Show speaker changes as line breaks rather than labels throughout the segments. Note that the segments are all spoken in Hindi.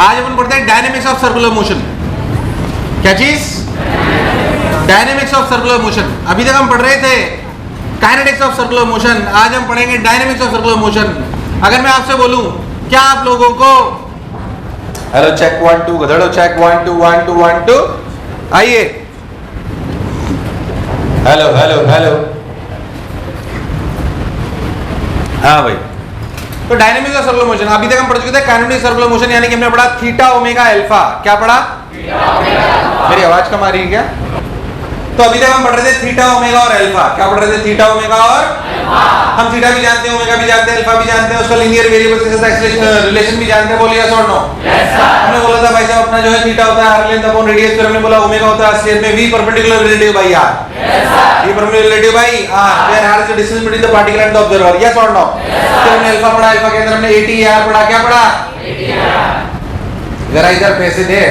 आज अपन पढ़ते हैं डायनेमिक्स ऑफ सर्कुलर मोशन। क्या चीज? Dynamics of circular motion. अभी तक हम पढ़ रहे थे काइनेटिक्स ऑफ सर्कुलर मोशन, आज हम पढ़ेंगे डायनेमिक्स ऑफ सर्कुलर मोशन। अगर मैं आपसे बोलूं, क्या आप लोगों को हेलो चेक 1 2 गधड़ो चेक 1 2 1 2 1 2 आइए, हेलो हेलो हेलो, हाँ भाई। तो डायनेमिक्स ऑफ सर्कुलर मोशन अभी तक हम पढ़ चुके थे काइनेटिक सर्कुलर मोशन, यानी कि हमने पढ़ा थीटा ओमेगा अल्फा। क्या पढ़ा? मेरी आवाज कम आ रही है क्या? तो अभी तक हम पढ़ रहे थे थीटा ओमेगा और अल्फा। क्या पढ़ रहे थे? थीटा ओमेगा और हम थीटा भी जानते हैं, ओमेगा भी जानते हैं, अल्फा भी जानते हैं, उसका लीनियर वेरिएबल के साथ रिलेशन भी जानते हैं। बोलिए यस और नो? हमने बोला था भाई साहब अपना जो है थीटा होता है r लेंथ अपॉन रेडियस, फिर हमने बोला ओमेगा होता है असलियत में v perpendicular relative by r। v perpendicular relative by r, where r is the distance between the particle and the observer. Yes और नो? तो हमने अल्फा पढ़ा, अल्फा के अंदर हमने ATAR पढ़ा। क्या पढ़ा? जरा इधर पैसे दे।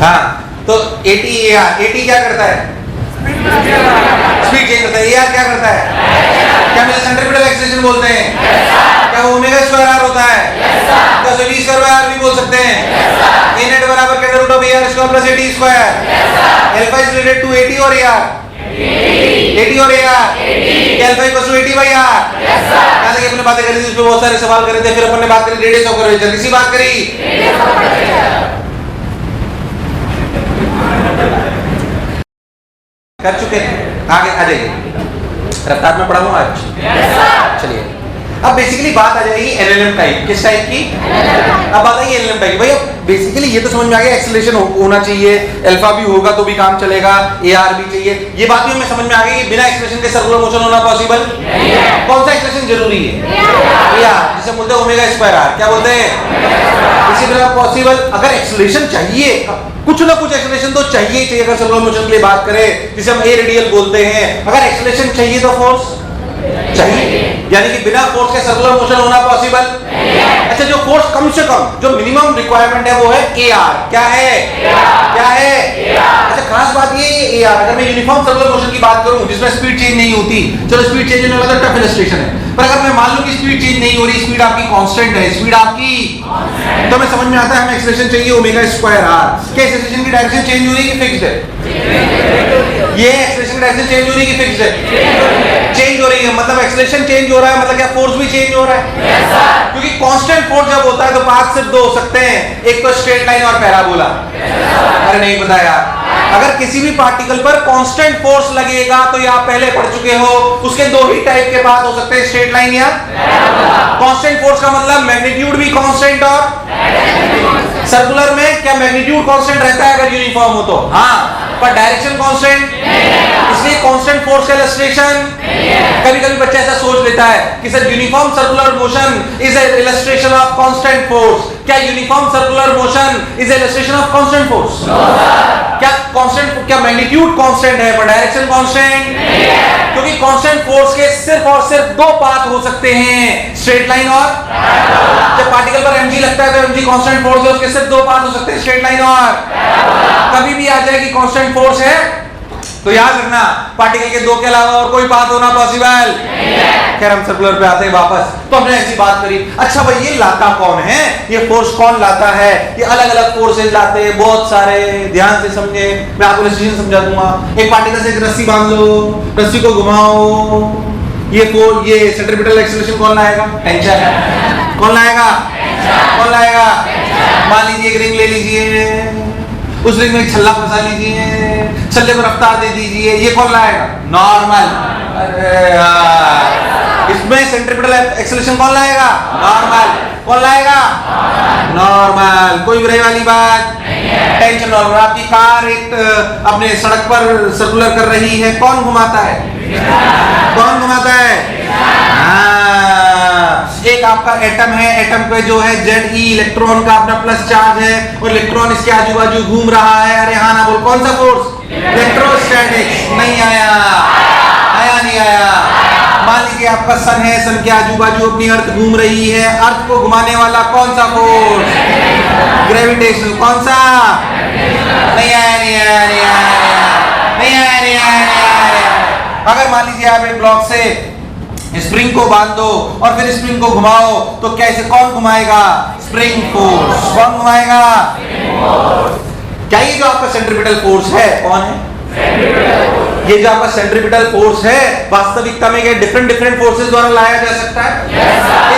हाँ, तो ATAR, AT क्या करता है? स्पीड चेंज करता है। AR क्या करता है? क्या मुझे सेंट्रीपिटल एक्सेलरेशन बोलते हैं? क्या वो ओमेगा स्क्वायर r होता है? क्या v स्क्वायर बाय r भी बोल सकते हैं? A नेट बराबर के root of AR square plus AT square. Alpha is related to AT और AR, AT और AR। क्या alpha equals to AT by R? यहां तक अपने बातें करी थी, उसमें बहुत सारे सवाल करे थे, फिर अपन ने बात करी रेडियस ऑफ कर्वेचर। जल्दी सी बात करी कर चुके हैं, आगे आ जाइए। रफ्तार में पढ़ा हूँ आज। चलिए अब बेसिकली बात आ जाएगी एलएलएम टाइप। किस टाइप की? अब बात आएगी एलएलएम टाइप। भैया बेसिकली ये तो समझ में आ गया, एक्सेलरेशन होना चाहिए, अल्फा भी होगा तो भी काम चलेगा, एआर भी चाहिए, ये बात भी हमें समझ में आ गई। बिना एक्सेलरेशन के सर्कुलर मोशन होना पॉसिबल नहीं है। कौन सा एक्सेलरेशन जरूरी है? एआर, जिसे बोलते हैं ओमेगा स्क्वायर आर। क्या बोलते हैं? इसी तरह पॉसिबल। अगर एक्सेलरेशन चाहिए, कुछ ना कुछ एक्सेलरेशन तो चाहिए ही चाहिए। अगर सर्कुलर मोशन के लिए बात करें, जिसे हम ए रेडियल बोलते हैं, अगर एक्सेलरेशन चाहिए तो फोर्स चाहिए, यानी कि बिना फोर्स के सर्कुलर मोशन होना पॉसिबल नहीं है। अच्छा, जो फोर्स कम से कम, जो मिनिमम रिक्वायरमेंट है वो है एआर। क्या है? क्या है? अच्छा, खास बात ये है एआर। अगर मैं यूनिफॉर्म सर्कुलर मोशन की बात करूं जिसमें स्पीड चेंज नहीं होती, चलो स्पीड चेंज होने वाला तो टफ इलस्ट्रेशन है, पर अगर मैं मान लूं कि स्पीड चेंज नहीं हो रही, स्पीड आपकी कांस्टेंट है, स्पीड आपकी, तो हमें समझ में आता है हमें एक्सेलरेशन चाहिए ओमेगा स्क्वायर आर। क्या एक्सेलरेशन की डायरेक्शन चेंज हो रही है कि फिक्स्ड है? ये एक्सेलरेशन की डायरेक्शन चेंज हो रही है कि फिक्स्ड है? चेंज हो रही है, मतलब एक्सेलरेशन चेंज हो रहा है, मतलब क्या फोर्स भी चेंज हो रहा है? yes, क्योंकि कांस्टेंट फोर्स जब होता है तो पाथ सिर्फ दो हो सकते हैं, एक तो स्ट्रेट लाइन और पैराबोला। अरे नहीं पता यार, अगर किसी भी पार्टिकल पर कांस्टेंट फोर्स लगेगा तो ये आप पहले पढ़ चुके हो, उसके दो ही टाइप के पाथ हो सकते हैं, स्ट्रेट लाइन या कांस्टेंट फोर्स का मतलब मैग्नीट्यूड भी कांस्टेंट और सर्कुलर में क्या मैग्नीट्यूड कांस्टेंट रहता है अगर यूनिफॉर्म हो तो? हाँ, पर डायरेक्शन कांस्टेंट, इसलिए कांस्टेंट फोर्स का इलस्ट्रेशन। कभी कभी बच्चा ऐसा सोच लेता है कि sir uniform circular motion is a illustration of constant force. क्या uniform circular motion is a illustration of constant force? क्या कांस्टेंट, क्या मैग्नीट्यूड कांस्टेंट है पर डायरेक्शन कांस्टेंट नहीं है? क्योंकि कांस्टेंट फोर्स के सिर्फ और सिर्फ दो पाथ हो सकते हैं, स्ट्रेट लाइन और जब पार्टिकल पर mg लगता है तो mg कांस्टेंट फोर्स है, उसके सिर्फ दो पाथ हो सकते हैं, स्ट्रेट लाइन और कभी भी आ जाए कि कांस्टेंट फोर्स है तो याद रखना पार्टिकल के दो के अलावा और कोई पाथ होना पॉसिबल नहीं है। खैर हम सर्कुलर पे आते हैं वापस। तो हमने ऐसी बात करी, अच्छा भाई ये लाता कौन है, ये फोर्स कौन लाता है? ये अलग अलग फोर्सेज लाते हैं बहुत सारे, ध्यान से समझे, मैं आपको इलस्ट्रेशन समझा दूंगा। एक पार्टिकल से एक रस्सी बांध लो, रस्सी को घुमाओ, ये सेंट्रीपिटल एक्सेलरेशन कौन लाएगा? टेंशन। कौन लाएगा? कौन लाएगा? मान लीजिए एक रिंग ले लीजिए, उस रिंग में छल्ला फंसा लीजिए, छल्ले को रफ्तार दे दीजिए, ये कौन लाएगा? नॉर्मल। अरे यार, इसमें सेंट्रीपिटल एक्सेलरेशन कौन लाएगा? नॉर्मल। कौन लाएगा? नॉर्मल। कोई बुराई वाली बात नहीं है। Tension normal. आपकी कार एक अपने सड़क पर सर्कुलर कर रही है, कौन घुमाता है? कौन घुमाता है? एक आपका एटम है, एटम पे जो है Ze इलेक्ट्रॉन का अपना प्लस चार्ज है और इलेक्ट्रॉन इसके आजू बाजू घूम रहा है। अरे हाँ ना बोल, कौन सा फोर्स? इलेक्ट्रोस्टैटिक्स। नहीं आया? आया नहीं आया? मान लीजिए आपका सन है, सन के आजू बाजू अपनी अर्थ घूम रही है, अर्थ को घुमाने वाला कौन सा फोर्स? ग्रेविटेशनल। कौन सा? नहीं आया नहीं आया नहीं आया नहीं आया नहीं आया नहीं आया। अगर मान लीजिए आप एक ब्लॉक से स्प्रिंग को बांध दो और फिर स्प्रिंग को घुमाओ, तो कैसे कौन घुमाएगा? Spring force. कौन घुमाएगा? क्या ये जो आपका सेंट्रीपिटल फोर्स है कौन है? ये जो आपका सेंट्रीपिटल फोर्स है वास्तविकता में क्या डिफरेंट फोर्सेस द्वारा लाया जा सकता है?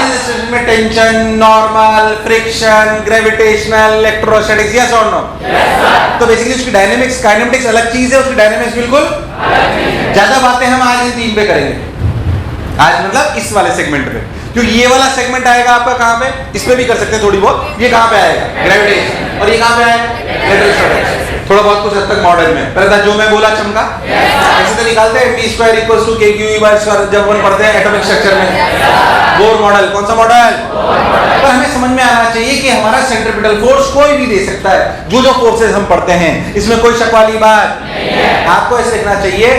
इस सिस्टम में tension, normal, friction, gravitational, electrostatics, yes और नो? तो बेसिकली उसकी डायनेमिक्स काइनेमेटिक्स अलग चीज है, उसकी डायनेमिक्स बिल्कुल ज्यादा बातें हम आज इन 3 पे करेंगे। आज मतलब इस वाले सेगमेंट पे, क्योंकि ये वाला सेगमेंट आएगा आपका कहां पे? इस पे भी कर सकते हैं थोड़ी बहुत। ये कहां पे आएगा? ग्रेविटेशन। और ये कहां पे आएगा? इलेक्ट्रोस्टैटिक्स। थोड़ा बहुत कुछ हद तक मॉडल में पहले जो मैं बोला चमका, ऐसे तो निकालते हैं mv² = kqe/2 जब अपन पढ़ते हैं एटॉमिक स्ट्रक्चर में। Bohr model. कौन सा मॉडल? पर हमें समझ में आना चाहिए कि हमारा सेंट्रीपिटल फोर्स कोई भी दे सकता है। जो फोर्सेस हम पढ़ते हैं इसमें कोई शक वाली बात नहीं है। आपको ऐसे लिखना चाहिए,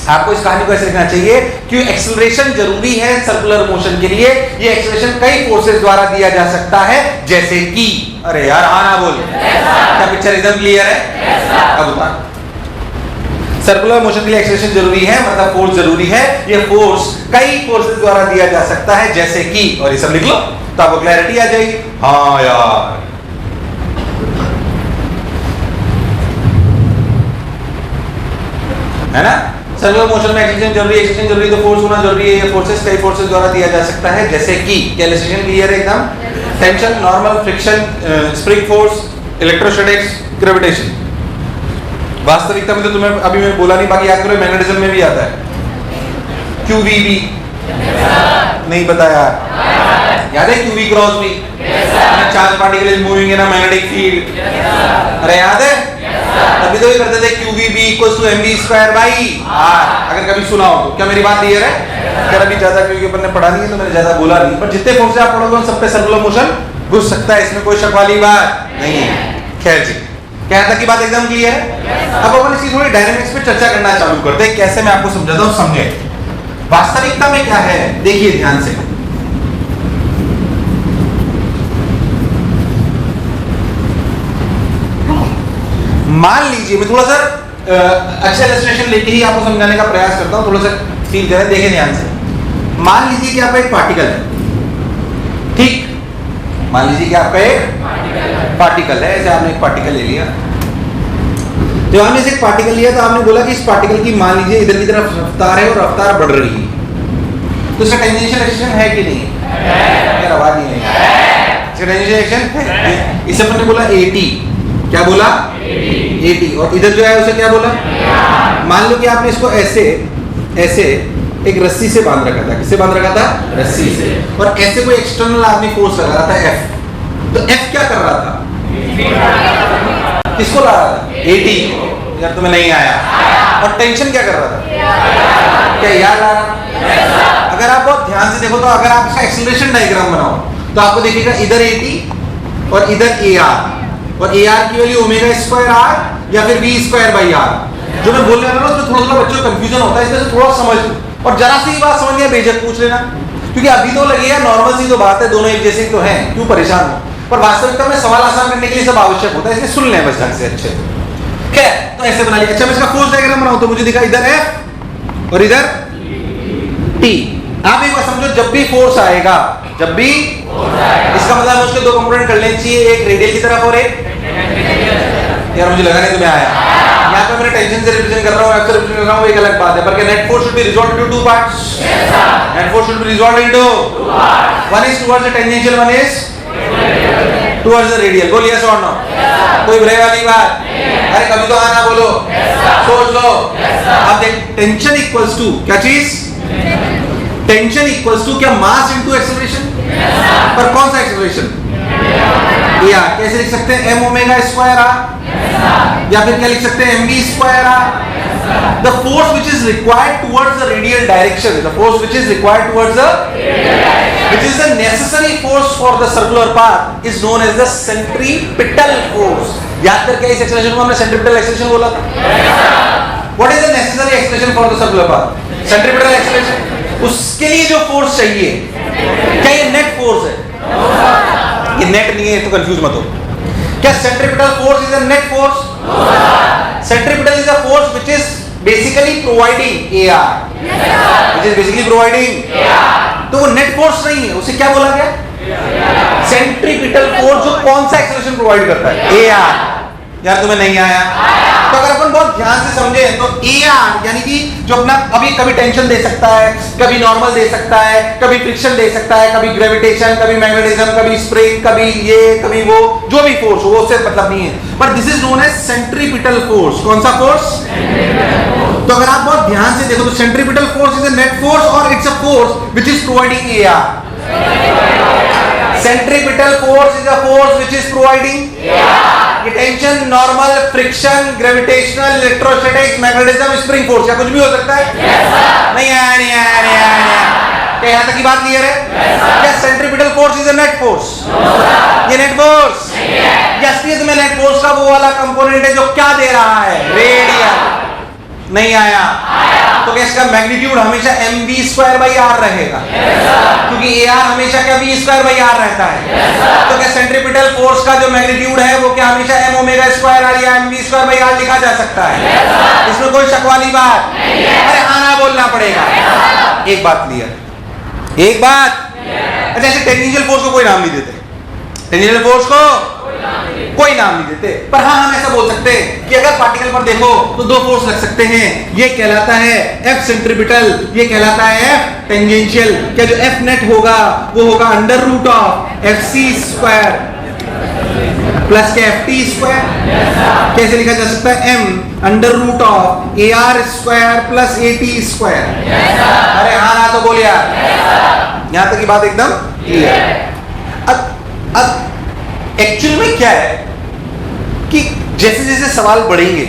आपको इस कहानी को ऐसे लिखना चाहिए कि एक्सेलरेशन जरूरी है सर्कुलर मोशन के लिए। ये एक्सेलरेशन कई फोर्सेस द्वारा दिया जा सकता है, जैसे कि, अरे यार आना बोल, क्या पिक्चर एकदम क्लियर है? अब बता, सर्कुलर मोशन के लिए एक्सेलरेशन जरूरी है, मतलब फोर्स जरूरी है। ये फोर्स कई फोर्सेस द्वारा दिया जा सकता है, जैसे कि, और ये सब लिख लो तो आपको क्लैरिटी आ जाएगी। हाँ यार, है ना? सर्कुलर मोशन में एक्सेलरेशन जरूरी है, एक्सेलरेशन जरूरी, तो फोर्स होना जरूरी है। ये फोर्सेस कई फोर्सेस द्वारा दिया जा सकता है, जैसे कि, क्या इलस्ट्रेशन क्लियर है एकदम? Tension, normal, friction, spring force, electrostatics, gravitation. वास्तविकता में तो तुम्हें अभी मैं बोला नहीं, बाकी याद करो मैग्नेटिज्म में भी आता है। QVB नहीं पता यार? याद है QV क्रॉस भी? Charge particle is moving in a magnetic field. अरे याद है? तभी तो ये करते थे QVB = mv²/r। अगर कभी सुना हो तो। क्या मेरी बात क्लियर है? अगर अभी ज्यादा क्योंकि अपन ने पढ़ा नहीं है तो मैंने ज्यादा बोला नहीं, पर जितने फोर्स आप पढ़ोगे उन सब पे सर्कुलर मोशन घुस सकता है, इसमें कोई शक वाली बात नहीं है। खैर जी, क्या तक की बात एकदम क्लियर है? अब अपन इसकी थोड़ी डायनेमिक्स पे चर्चा करना चालू करते हैं। कैसे मैं आपको समझाता हूं, समझे। वास्तविकता में क्या है देखिए ध्यान से। मान लीजिए, मैं थोड़ा सा अच्छा इलस्ट्रेशन लेके ही आपको समझाने का प्रयास करता हूं, थोड़ा सा फील करें, देखें ध्यान से। मान लीजिए कि आपका एक पार्टिकल है, ठीक? मान लीजिए कि आपका एक पार्टिकल है, ऐसे आपने एक पार्टिकल ले लिया। जब आपने एक पार्टिकल लिया तो आपने बोला कि इस पार्टिकल की मान लीजिए इधर की तरफ रफ्तार है और रफ्तार बढ़ रही है, तो इसका टेंजेंशियल एक्सेलरेशन है कि नहीं? यार आवाज नहीं है। टेंजेंशियल एक्सेलरेशन है। इसे अपन ने बोला AT। क्या बोला? AT। और इधर जो है उसे क्या बोला? मान लो कि आपने इसको ऐसे ऐसे एक रस्सी से बांध रखा था। किससे बांध रखा था? रस्सी से। और ऐसे कोई एक्सटर्नल आदमी फोर्स लगा रहा था F। तो F क्या कर रहा था? किसको ला रहा था? AT। यार तुम्हें नहीं आया। और टेंशन क्या कर रहा था? क्या यार ला रहा? अगर आप बहुत ध्यान से देखो तो अगर आप इसका एक्सेलरेशन डायग्राम बनाओ तो आपको देखिएगा इधर AT और इधर AR, और AR की वैल्यू ω²r या फिर v²/r। जो मैं बोल रहा हूं ना उसमें थोड़ा थोड़ा बच्चों को कंफ्यूजन होता है, इसमें से थोड़ा समझ लो। और जरा सी बात समझ लिया बेझक पूछ लेना, क्योंकि अभी तो लगेगा नॉर्मल सी तो बात है, दोनों एक जैसे तो हैं, क्यों परेशान हो? पर वास्तविकता में सवाल आसान करने के लिए सब आवश्यक होता है, इसलिए सुन लें बस ढंग से अच्छे। खैर, तो ऐसे बना लिया। अच्छा, मैं इसका फोर्स डायग्राम बनाऊं तो मुझे दिखा इधर F और इधर T। आप एक बार समझो, जब भी फोर्स आएगा, जब भी इसका मतलब उसके दो कंपोनेंट कर लेने चाहिए, एक रेडियल की तरफ और एक, यार मुझे लगा नहीं तुम्हें आया। यहाँ पे मैंने टेंशन से रिप्रेजेंट कर रहा हूँ, F से रिप्रेजेंट कर रहा हूँ, एक अलग बात है। पर net force should be resolved into 2 parts. Net force should be resolved into 2 parts. One is towards the tangential, one is towards the radial. बोल यस और नो? कोई भ्रम वाली बात? अरे कभी तो आना बोलो, सोच लो। अब देख, टेंशन इक्वल्स टू क्या चीज? टेंशन इक्वल्स टू क्या? Mass into acceleration. पर कौन सा एक्सेलरेशन? या कैसे लिख सकते हैं? mω²r, या फिर क्या लिख सकते हैं? mv²r। The force which is required towards the radial direction, the force which is required towards the radial direction, which is the necessary force for the circular path, is known as the centripetal force. याद करके इस एक्सेलरेशन को हमने सेंट्रीपिटल एक्सेलरेशन बोला था। What is the necessary acceleration for the circular path? Centripetal acceleration। उसके लिए जो फोर्स चाहिए, क्या ये नेट फोर्स है? ये नेट नहीं है, तो कंफ्यूज मत हो। क्या centripetal force is a net force? Centripetal is a force which is basically providing AR, which is basically providing AR. तो वो नेट फोर्स नहीं है, उसे क्या बोला गया? सेंट्रीपिटल फोर्स, जो कौन सा एक्सेलरेशन प्रोवाइड करता है? एआर। यार तुम्हें नहीं आया? तो अगर अपन बहुत ध्यान से समझे तो एआर यानी कि जो अपना कभी टेंशन दे सकता है, कभी नॉर्मल दे सकता है, कभी फ्रिक्शन दे सकता है, कभी ग्रेविटेशन, कभी मैग्नेटिज्म, कभी स्प्रिंग, कभी ये कभी वो, जो भी फोर्स हो वो उससे मतलब नहीं है, but this is known as centripetal force. कौन सा फोर्स? तो अगर आप बहुत ध्यान से देखो तो centripetal force is a net force और it's a force which is providing AR. Centripetal force is a force which is providing ये tension, normal, friction, gravitational, electrostatic, magnetism, spring force, या कुछ भी हो सकता है? नहीं आया, नहीं आया, नहीं आया, नहीं आया। क्या यहाँ तक की बात क्लियर है? क्या centripetal force is a net force? ये नेट फोर्स यस, में नेट फोर्स का वो वाला कंपोनेंट है जो क्या दे रहा है? रेडियल। नहीं आया? तो क्या इसका मैग्नीट्यूड हमेशा mv²/r रहेगा? क्योंकि AR हमेशा क्या v²/r रहता है। तो क्या सेंट्रीपिटल फोर्स का जो मैग्नीट्यूड है वो क्या हमेशा m⍵²r या mv²/r लिखा जा सकता है? इसमें कोई शक वाली बात? अरे आना बोलना पड़ेगा। एक बात क्लियर, एक बात। अच्छा, ऐसे टेंजेंशियल फोर्स को कोई नाम नहीं देते, टेंजेंशियल फोर्स को कोई नाम नहीं देते, पर हाँ हम ऐसा बोल सकते हैं कि अगर पार्टिकल पर देखो तो दो फोर्स लग सकते हैं, ये कहलाता है F सेंट्रीपिटल, ये कहलाता है F टेंजेंशियल। क्या जो F नेट होगा वो होगा √of FC² प्लस के FT²। कैसे लिखा जा सकता है? m √of AR² plus AT²। अरे हाँ ना तो बोलिए यार, यहां तक की बात एकदम क्लियर। अब एक्चुअल में क्या है कि जैसे जैसे सवाल बढ़ेंगे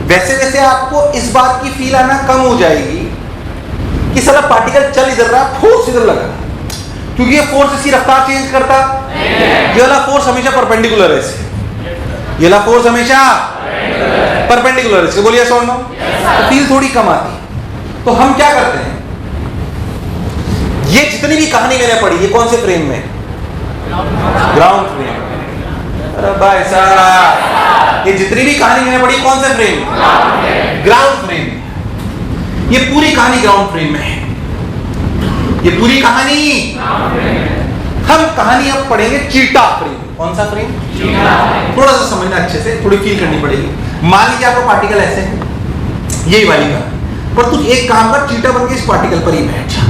वैसे वैसे आपको इस बात की फील आना कम हो जाएगी कि साला पार्टिकल चल इधर रहा, फोर्स इधर लगा, क्योंकि ये फोर्स इसकी रफ्तार चेंज करता। ये वाला फोर्स हमेशा परपेंडिकुलर है इसे, ये वाला फोर्स हमेशा परपेंडिकुलर है इसके। बोलिए सो नो, तो फील थोड़ी कम आती। तो हम क्या करते हैं, ये जितनी भी कहानी मैंने पढ़ी ये कौन से फ्रेम में? Ground frame. अरे भाई साहब, ये जितनी भी कहानी मैंने पढ़ी कौन से फ्रेम? Ground frame. ये पूरी कहानी ग्राउंड फ्रेम में है, ये पूरी कहानी। हम कहानी अब पढ़ेंगे चीटा फ्रेम। कौन सा फ्रेम? थोड़ा सा समझना अच्छे से, थोड़ी फील करनी पड़ेगी। मान लीजिए आपका पार्टिकल ऐसे है, यही वाली का, पर तू एक काम कर, चीटा बन के इस पार्टिकल पर ही बैठ जा।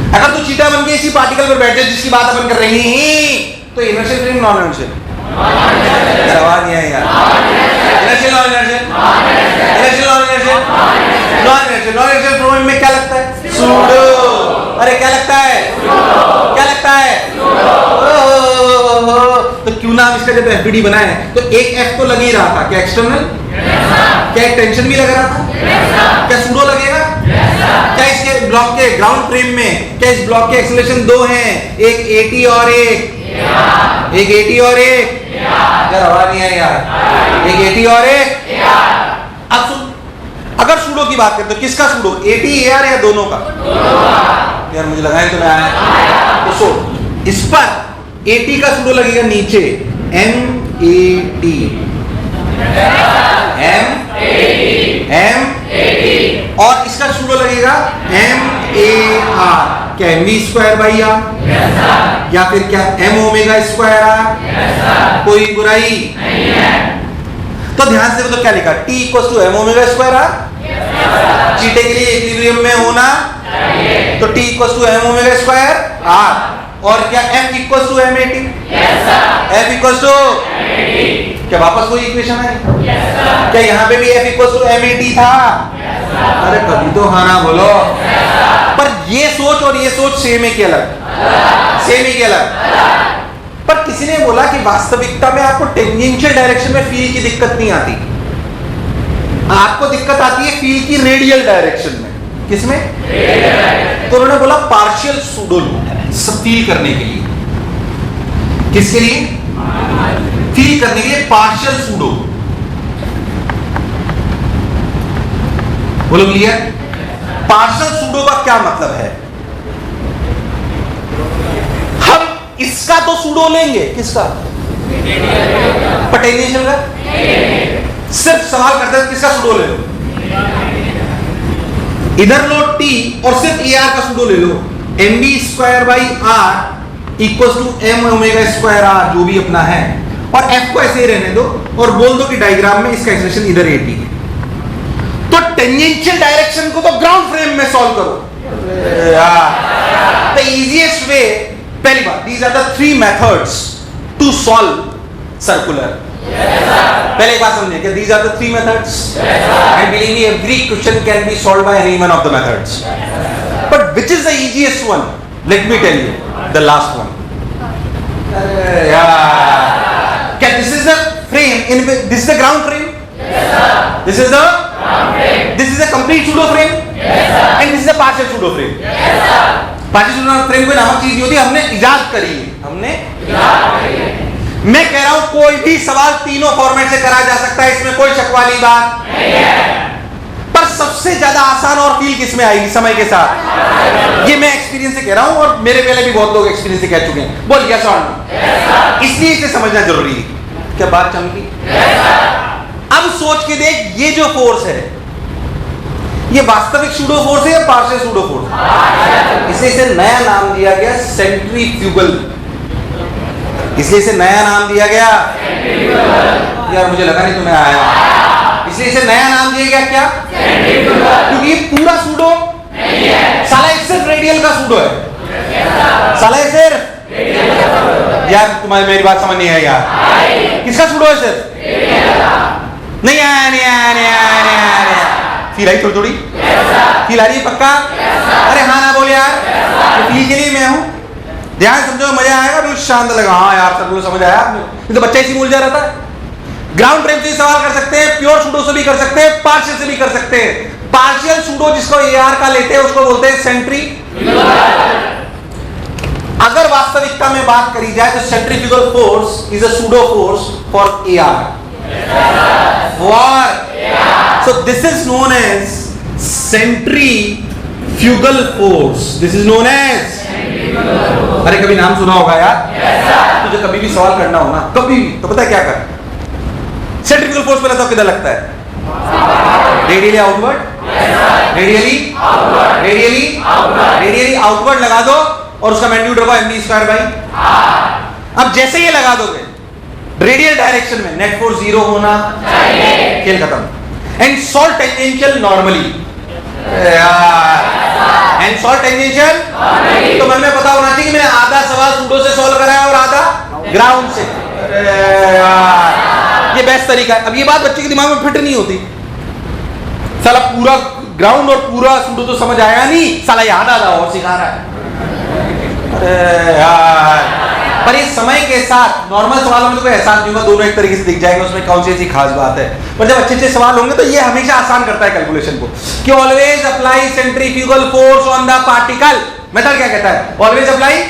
अगर तू चीटा बन के इसी पार्टिकल पर बैठ जाए जिसकी बात अपन कर रहे हैं, तो इनर्शियल फ्रेम नॉन इनर्शियल? सवाल नहीं है यार। Inertial non inertial? Inertial non inertial? Non inertial. Non inertial frame में क्या लगता है? सूडो। अरे क्या लगता है? क्या लगता है? तो क्यों नाम इसका जब FBD बना है तो एक F तो लग ही रहा था, क्या एक्सटर्नल? क्या एक टेंशन भी लग रहा था? क्या सूडो लगेगा? क्या इसके ब्लॉक के ग्राउंड फ्रेम में क्या इस ब्लॉक के एक्सेलरेशन दो हैं, एक AT और एक AT और एक, यार आवाज नहीं आई यार, एक AT और एक। अब अगर सूडो की बात करते तो किसका सूडो? AT AR या दोनों का? यार मुझे लगा है तो मैं आया। तो सो इस पर AT का सूडो लगेगा नीचे, MAT, और इसका सूडो लगेगा MAR। क्या mv²/r? या फिर क्या m⍵²r? कोई बुराई नहीं है। तो ध्यान से तो क्या लिखा? T = m⍵²r। चीटे के लिए इक्विलिब्रियम में होना तो T = m⍵²r। और क्या F = MAT? F = क्या वापस वही इक्वेशन है? क्या यहाँ पे भी F = MAT था? अरे कभी तो हाँ ना बोलो। पर ये सोच और ये सोच सेम है कि अलग? सेम ही कि अलग। पर किसी ने बोला कि वास्तविकता में आपको टेंजेंशियल डायरेक्शन में फील की दिक्कत नहीं आती, आपको दिक्कत आती है फील की रेडियल डायरेक्शन में। किसमें? तो उन्होंने बोला पार्शियल सूडो सब फील करने के लिए। किसके लिए? फील करने के लिए पार्शियल सूडो। बोलो क्लियर? पार्शियल सूडो का क्या मतलब है? हम इसका तो सूडो लेंगे, किसका? टेंजेंशियल का। सिर्फ सवाल करते हैं किसका सूडो ले लो। इधर लो टी और सिर्फ ए आर का सूडो ले लो, M B square by R equal to M omega square R जो भी अपना है, और एफ को ऐसे ही रहने दो और बोल दो कि डायग्राम में इसका एक्सप्रेशन इधर ए टी है। तो टेंजेंशियल डायरेक्शन को तो ग्राउंड फ्रेम में सॉल्व करो। द इजीएस्ट वे, पहली बात, these are the 3 methods to solve circular. पहले एक बात समझिए कि these are the 3 methods, and believe me, every question can be solved by any one of the methods. But which is the easiest one? Let me tell you, the last one. क्या this is the frame in which this is the ground frame? Yes, sir. This is the ground frame. This is a complete pseudo frame? Yes, sir. And this is a partial pseudo frame? Yes, sir. partial pseudo frame कोई नामक चीज नहीं होती, हमने इजाद करी है, हमने इजाद करी है। मैं कह रहा हूं कोई भी सवाल तीनों फॉर्मेट से करा जा सकता है, इसमें कोई शक वाली बात नहीं है। पर सबसे ज्यादा आसान और फील किसमें आएगी समय के साथ? ये मैं एक्सपीरियंस से कह रहा हूं और मेरे पहले भी बहुत लोग एक्सपीरियंस से कह चुके हैं। बोल यस और नो। इसलिए इसे समझना जरूरी है। क्या बात चमकी? अब सोच के देख, ये जो फोर्स है ये वास्तविक सूडो फोर्स है या पार्शियल सूडो फोर्स? इसलिए इसे नया नाम दिया गया सेंट्रीफ्यूगल। इसलिए इसे नया नाम दिया गया, यार मुझे लगा नहीं तुम्हें आया, इसलिए इसे नया नाम दिया गया क्या? क्योंकि ये पूरा सूडो नहीं है, साला ये सिर्फ रेडियल का सूडो है, साला ये सिर्फ, यार तुम्हारी मेरी बात समझ नहीं है यार, किसका सूडो है सिर्फ? नहीं आया, नहीं आया, नहीं आया, नहीं आया, फील आई थोड़ी थोड़ी, फील आ रही है पक्का? अरे हाँ ना बोल यार, फील के लिए मैं हूं, ध्यान समझो, मजा आएगा, बिल्कुल शांत लगा। हाँ यार सब लोग समझ आया आपने, ये तो बच्चा इसी मूल जा रहा था। ग्राउंड फ्रेम से सवाल कर सकते हैं, प्योर सूडो से भी कर सकते हैं, पार्शियल से भी कर सकते हैं। पार्शियल सूडो जिसको एआर का लेते हैं उसको बोलते हैं सेंट्रीफ्यूगल। अगर वास्तविकता में बात करी जाए तो centrifugal force is a pseudo force for AR, so this is known as centrifugal force, this is known as. अरे कभी नाम सुना होगा यार? तुझे कभी भी सवाल करना हो ना, कभी भी, तो पता है क्या कर? सेंट्रीफ्यूगल फोर्स पहले तो किधर लगता है? Radially outward, radially outward, radially outward लगा दो और उसका मैग्नीट्यूड होगा mv स्क्वायर बाई। अब जैसे ये लगा दोगे रेडियल डायरेक्शन में, नेट फोर्स 0 होना चाहिए, खेल खत्म। And solve tangential normally, and solve tangential, तो मन में पता होना चाहिए कि मैंने आधा सवाल सूडो से सॉल्व करा है और आधा ग्राउंड से। ये बेस्ट तरीका है। अब ये बात बच्चे के दिमाग में फिट नहीं होती, साला पूरा ग्राउंड और पूरा सूडो तो समझ आया नहीं, साला याद आधा और सिखा रहा है। अरे यार, पर ये समय के साथ नॉर्मल सवालों में तो कोई एहसास नहीं होगा, दोनों एक तरीके से दिख जाएंगे, उसमें कौन सी ऐसी खास बात है। पर जब अच्छे अच्छे सवाल होंगे तो ये हमेशा आसान करता है कैलकुलेशन को, कि always apply centrifugal force on the particle. Method क्या कहता है? Always apply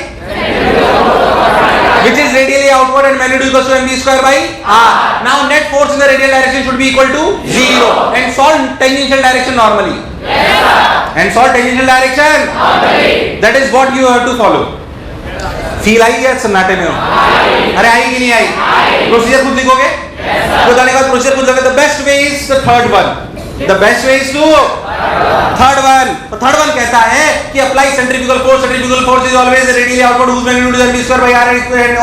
which is radially outward and magnitude equals to mv square by r. Now net force in the radial direction should be equal to 0 and solve tangential direction normally. Yes, sir. And solve tangential direction normally. That is what you have to follow. Feel I या सन्नाटे में हो? अरे आई कि नहीं आई? प्रोसीजर खुद लिखोगे? बताने का प्रोसीजर खुद लिखोगे। The best way is the third one. The best way is to third one. तो third one कहता है कि apply centrifugal force. Centrifugal force is always radially outward whose magnitude is mv square by r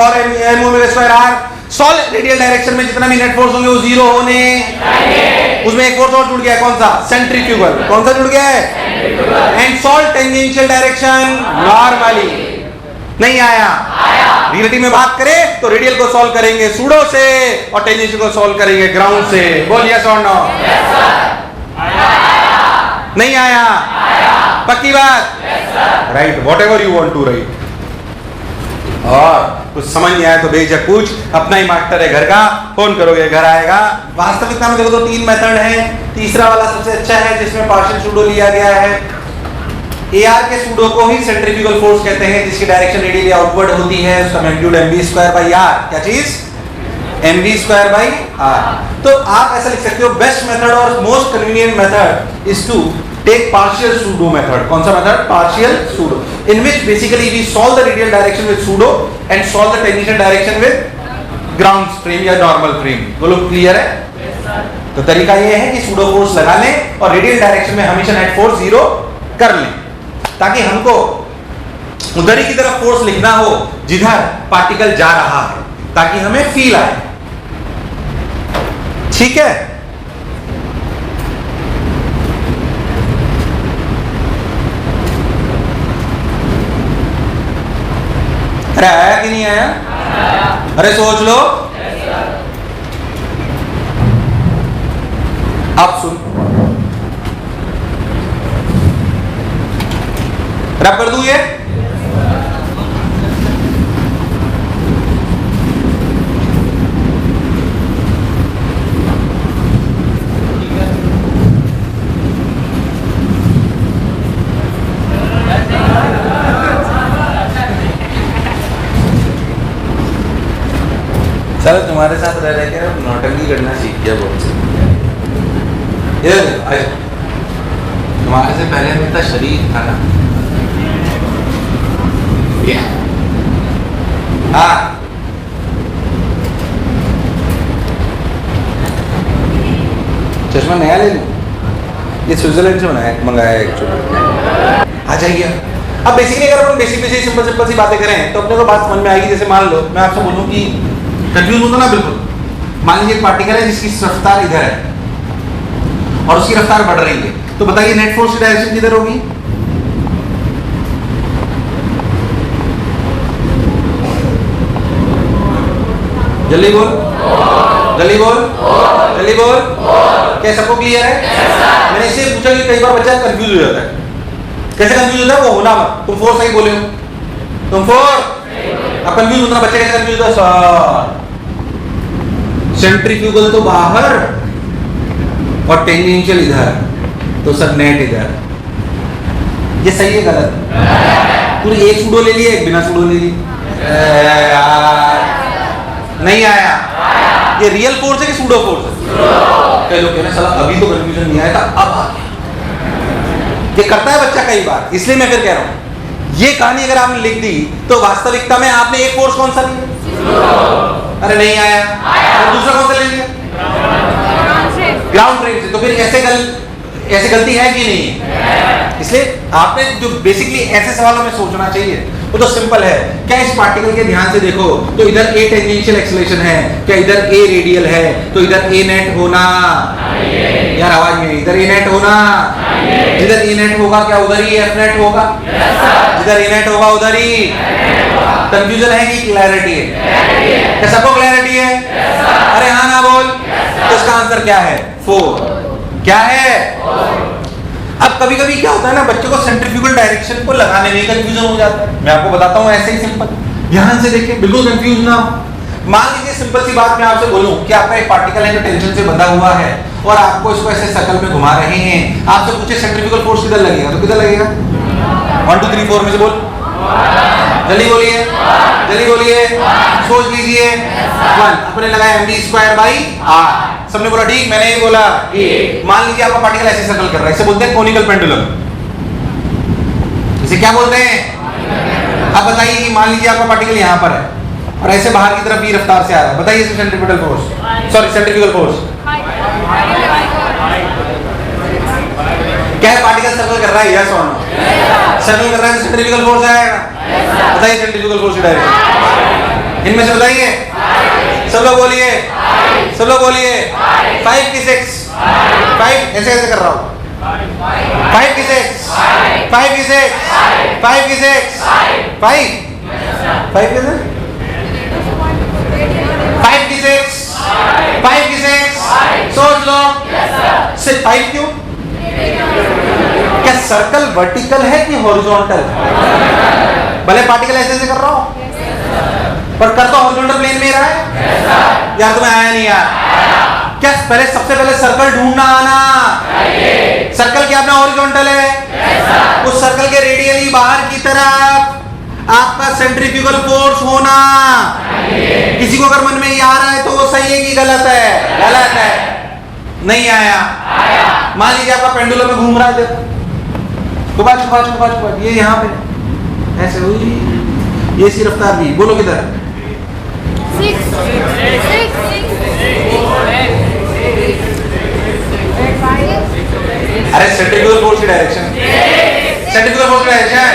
और m omega square r. Solve radial direction में जितना भी net force होंगे वो 0 होने चाहिए। उसमें एक फोर्स और जुड़ गया है, कौन सा? सेंट्रीफ्यूगल। कौन सा जुड़ गया है? And solve tangential direction normally. नहीं आया? रिलेटिव में बात करें तो रेडियल को सॉल्व करेंगे सूडो से और टेंजेंशियल को सॉल्व करेंगे ग्राउंड से। बोल यस और नो? नहीं आया? पक्की बात? Right, whatever you want to write. और कुछ समझ नहीं आया तो बेझक पूछ, अपना ही मास्टर है घर का, फोन करोगे घर आएगा। वास्तविकता में देखो तो 3 मेथड है, तीसरा वाला सबसे अच्छा है जिसमें पार्शियल सूडो लिया गया है। एआर के सूडो को ही सेंट्रीफ्यूगल फोर्स कहते हैं, जिसकी डायरेक्शन रेडियली आउटवर्ड होती है, उसका magnitude mv square by R. क्या चीज? mv square by R. तो आप ऐसा लिख सकते हो, बेस्ट मेथड और most convenient method is to take partial pseudo method. कौन सा method? Partial pseudo, in which basically we solve the radial direction with pseudo and solve the tangential direction with ground frame या नॉर्मल फ्रेम। बोलो क्लियर है? तो तरीका ये है कि सूडो फोर्स लगा लें और रेडियल डायरेक्शन में हमेशा नेट फोर्स 0 कर लें, ताकि हमको उधर ही की तरफ फोर्स लिखना हो जिधर पार्टिकल जा रहा है, ताकि हमें फील आए। ठीक है, अरे आया कि नहीं आया? अरे सोच लो। आप सुन, रब कर दूं ये? चलो तुम्हारे साथ रह रहे के नौटंकी करना सीख गया बहुत से। तुम्हारे से पहले में इतना शरीर था ना। हाँ, चश्मा नया ले लूं? ये स्विट्जरलैंड से मंगाया है एक्चुअली। आ जाइए। अब बेसिकली अगर अपन बेसिक सिंपल सी बातें करें तो अपने को बात समझ में आएगी। जैसे मान लो मैं आपसे बोलूं कि कंफ्यूज होता ना बिल्कुल, मान लीजिए एक पार्टिकल है जिसकी रफ्तार इधर है और उसकी रफ्तार बढ़ रही है, तो बताइए नेट फोर्स की डायरेक्शन किधर होगी? जल्दी बोल, जल्दी बोल, जल्दी बोल। क्या सबको क्लियर है? मैंने इससे पूछा कि कई बार बच्चा कंफ्यूज हो जाता है। कैसे कंफ्यूज होता है? वो होना मत, तुम फोर्स सही बोले हो, तुम फोर्स। अब कंफ्यूज होता बच्चा कैसे कंफ्यूज होता है? सेंट्रीफ्यूगल तो बाहर और टेंजेंशियल इधर, तो सर नेट इधर। ये सही है गलत? पूरी एक सूडो ले लिए, एक बिना सूडो ले ली। नहीं आया। ये रियल फोर्स है कि सूडो फोर्स है? कई लोग कह रहे हैं साला अभी तो कंफ्यूजन नहीं आया था, अब आ गया। ये करता है बच्चा कई बार, इसलिए मैं फिर कह रहा हूं ये कहानी अगर आपने लिख दी तो वास्तविकता में आपने एक फोर्स कौन सा लिया? अरे नहीं आया। और दूसरा कौन सा ले लिया? ग्राउंड फ्रेम से। तो फिर ऐसे गलती है कि नहीं है? इसलिए आपने जो बेसिकली ऐसे सवालों में सोचना चाहिए वो तो सिंपल है। क्या इस पार्टिकल के ध्यान से देखो तो इधर ए टेंजेंशियल एक्सेलरेशन है, क्या इधर ए रेडियल है, तो इधर ए नेट होना। यार आवाज में, इधर ए नेट होना। जिधर ए नेट होगा क्या उधर ही एफ नेट होगा? जिधर ए नेट होगा उधर ही। कंफ्यूजन है कि क्लैरिटी है? क्या सबको क्लैरिटी है? अरे हाँ ना बोल। तो इसका आंसर क्या है? 4। क्या है? अब कभी कभी क्या होता है ना, बच्चों को सेंट्रीफ्यूगल डायरेक्शन को लगाने में कंफ्यूजन हो जाता है। मैं आपको बताता हूँ ऐसे ही सिंपल, ध्यान से देखिए, बिल्कुल कंफ्यूज ना हो। मान लीजिए सिंपल सी बात मैं आपसे बोलूं कि आपका एक पार्टिकल है जो टेंशन से बंधा हुआ है और आपको इसको ऐसे सर्कल में घुमा रहे हैं। आपसे पूछे सेंट्रीफ्यूगल फोर्स किधर लगेगा, तो किधर लगेगा? 1 2 3 4 में से बोल, जल्दी बोलिए, जल्दी बोलिए, सोच लीजिए। 1 अपने लगाया mv²/r। सबने बोला ठीक, मैंने ही बोला। मान लीजिए आपका पार्टिकल ऐसे सर्कल कर रहा है, इसे बोलते हैं कोनिकल पेंडुलम। इसे क्या बोलते हैं? अब बताइए कि मान लीजिए आपका पार्टिकल यहाँ पर है और ऐसे बाहर की तरफ भी रफ्तार से आ रहा है, बताइए इसे centripetal force, sorry centrifugal force क्या है? पार्टिकल सर्कल कर रहा है, यस और नो? सर्कल कर रहा है तो सेंट्रीफ्यूगल फोर्स आएगा। बताइए सेंट्रीफ्यूगल फोर्स की डायरेक्शन इनमें से बताइए। सब लोग बोलिए, सब लोग बोलिए। 5 की 6, 5 ऐसे ऐसे कर रहा हूँ। 5 की 6, 5 की 6, 5 की 6, 5 कैसे? 5 की 6, 5 की 6, सोच लो। सिर्फ 5 क्यों? क्या सर्कल वर्टिकल है कि हॉरिजॉन्टल? भले पार्टिकल ऐसे ऐसे कर रहा हूं पर कर तो हॉरिजॉन्टल प्लेन में रहा है। यार तुम्हें आया नहीं यार? क्या पहले सबसे पहले सर्कल ढूंढना आना। सर्कल क्या अपना हॉरिजॉन्टल है? उस सर्कल के रेडियली बाहर की तरफ आपका सेंट्रीफ्यूगल फोर्स होना। किसी को अगर मन में ये आ रहा है तो वो सही है कि गलत है? गलत है। नहीं आया। मान लीजिए आपका पेंडुलम में घूम रहा है, देखो ये यहाँ पे ऐसे हुई, ये इसकी रफ्तार भी, बोलो किधर? 6 अरे सेंट्रीफ्यूगल फोर्स की डायरेक्शन, सेंट्रीफ्यूगल फोर्स की डायरेक्शन,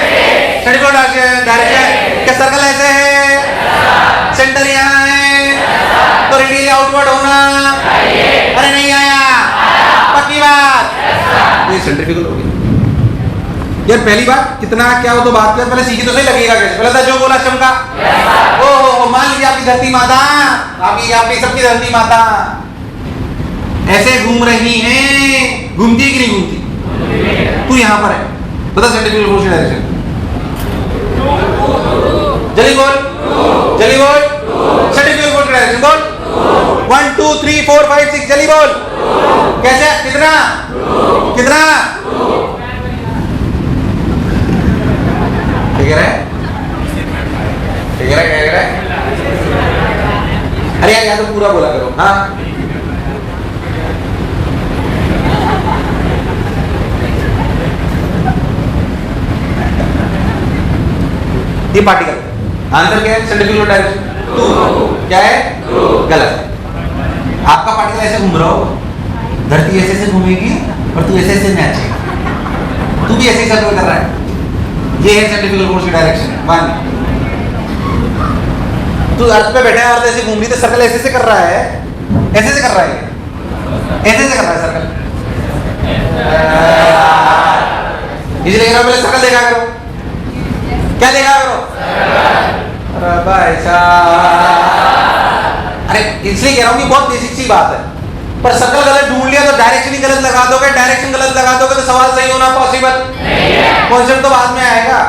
सेंट्रीफ्यूगल डायरेक्शन। क्या सर्कल ऐसे है, सेंटर यहाँ है, तो रेडियली आउटवर्ड होना। अरे नहीं आया, पक्की बात। ये सेंट्रीफ्यूगल हो गया यार। पहली बात कितना क्या हो तो बात कर, पहले सीखी तो सही लगेगा कैसे। पहले था जो बोला चमका। ओ मान लीजिए आपकी धरती माता, आपकी सबकी धरती माता ऐसे घूम रही है, घूमती है कि नहीं घूमती? तू यहाँ पर है, बता सेंट्रीफ्यूगल फोर्स की डायरेक्शन। जल्दी बोल, जल्दी बोल, सेंट्रीफ्यूगल फोर्स की डायरेक्शन बोल। 1 2 3 4 5 6 जल्दी बोल। कैसे, कितना कितना क्या कह रहा है, क्या कह रहा है, क्या कह रहा है? अरे यार या तो पूरा बोला करो। हाँ ये पार्टिकल, आंसर क्या है? सेंट्रीफ्यूगल डायरेक्शन 2 क्या है? गलत है। आपका पार्टिकल ऐसे घूम रहा होगा, धरती ऐसे ऐसे घूमेगी और तू ऐसे ऐसे नाचेगा, तू भी ऐसे ही सर्कल कर रहा है। ये है सेंट्रीफ्यूगल फोर्स की डायरेक्शन। मान तू अर्थ पे बैठा है और ऐसे घूम रही, तो सर्कल ऐसे से कर रहा है, ऐसे से कर रहा है, ऐसे से कर रहा है सर्कल। इसलिए कह रहा हूं पहले सर्कल देखा करो। क्या देखा करो? अरे भाई साहब, अरे इसलिए कह रहा हूं कि बहुत बेसिक सी बात है। पर सर्कल गलत ढूंढ लिया तो डायरेक्शन ही गलत लगा दोगे, डायरेक्शन गलत लगा दोगे तो सवाल सही होना पॉसिबल नहीं है। कॉन्सेप्ट तो बाद में आएगा।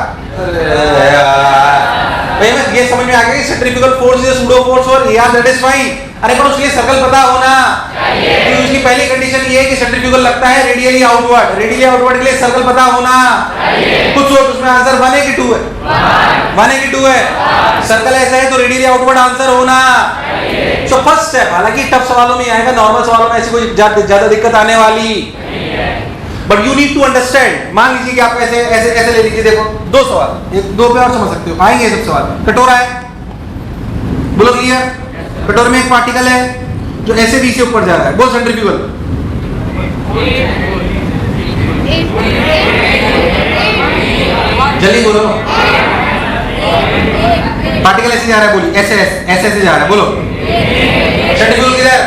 भाई मैं ये समझ में आ गया कि centrifugal force is pseudo force और यार दैट इज फाइन। अरे पर उसके लिए सर्कल पता होना चाहिए। तो उसकी पहली कंडीशन ये है कि सेंट्रीफ्यूगल लगता है रेडियली आउटवर्ड, रेडियली आउटवर्ड के लिए सर्कल पता होना। कुछ सोच, उसमें आंसर 1 है कि 2 है? 1 है कि 2 है? सर्कल ऐसा है तो रेडियली आउटवर्ड आंसर होना। सो फर्स्ट स्टेप, हालांकि टफ सवालों में आएगा, नॉर्मल सवालों में ऐसी कोई ज्यादा दिक्कत आने वाली, but you need to understand. मान लीजिए कि आप ऐसे ऐसे ऐसे ले लीजिए, देखो 2 सवाल, एक 2 पे और समझ सकते हो, आएंगे सब सवाल। कटोरा है, बोलो क्लियर? कटोरे में एक पार्टिकल है जो ऐसे बी से ऊपर जा रहा है, बोल सेंट्रीफ्यूगल। जल्दी बोलो, पार्टिकल ऐसे जा रहा है, बोलिए ऐसे ऐसे ऐसे जा रहा है, बोलो सेंट्रीफ्यूगल किधर,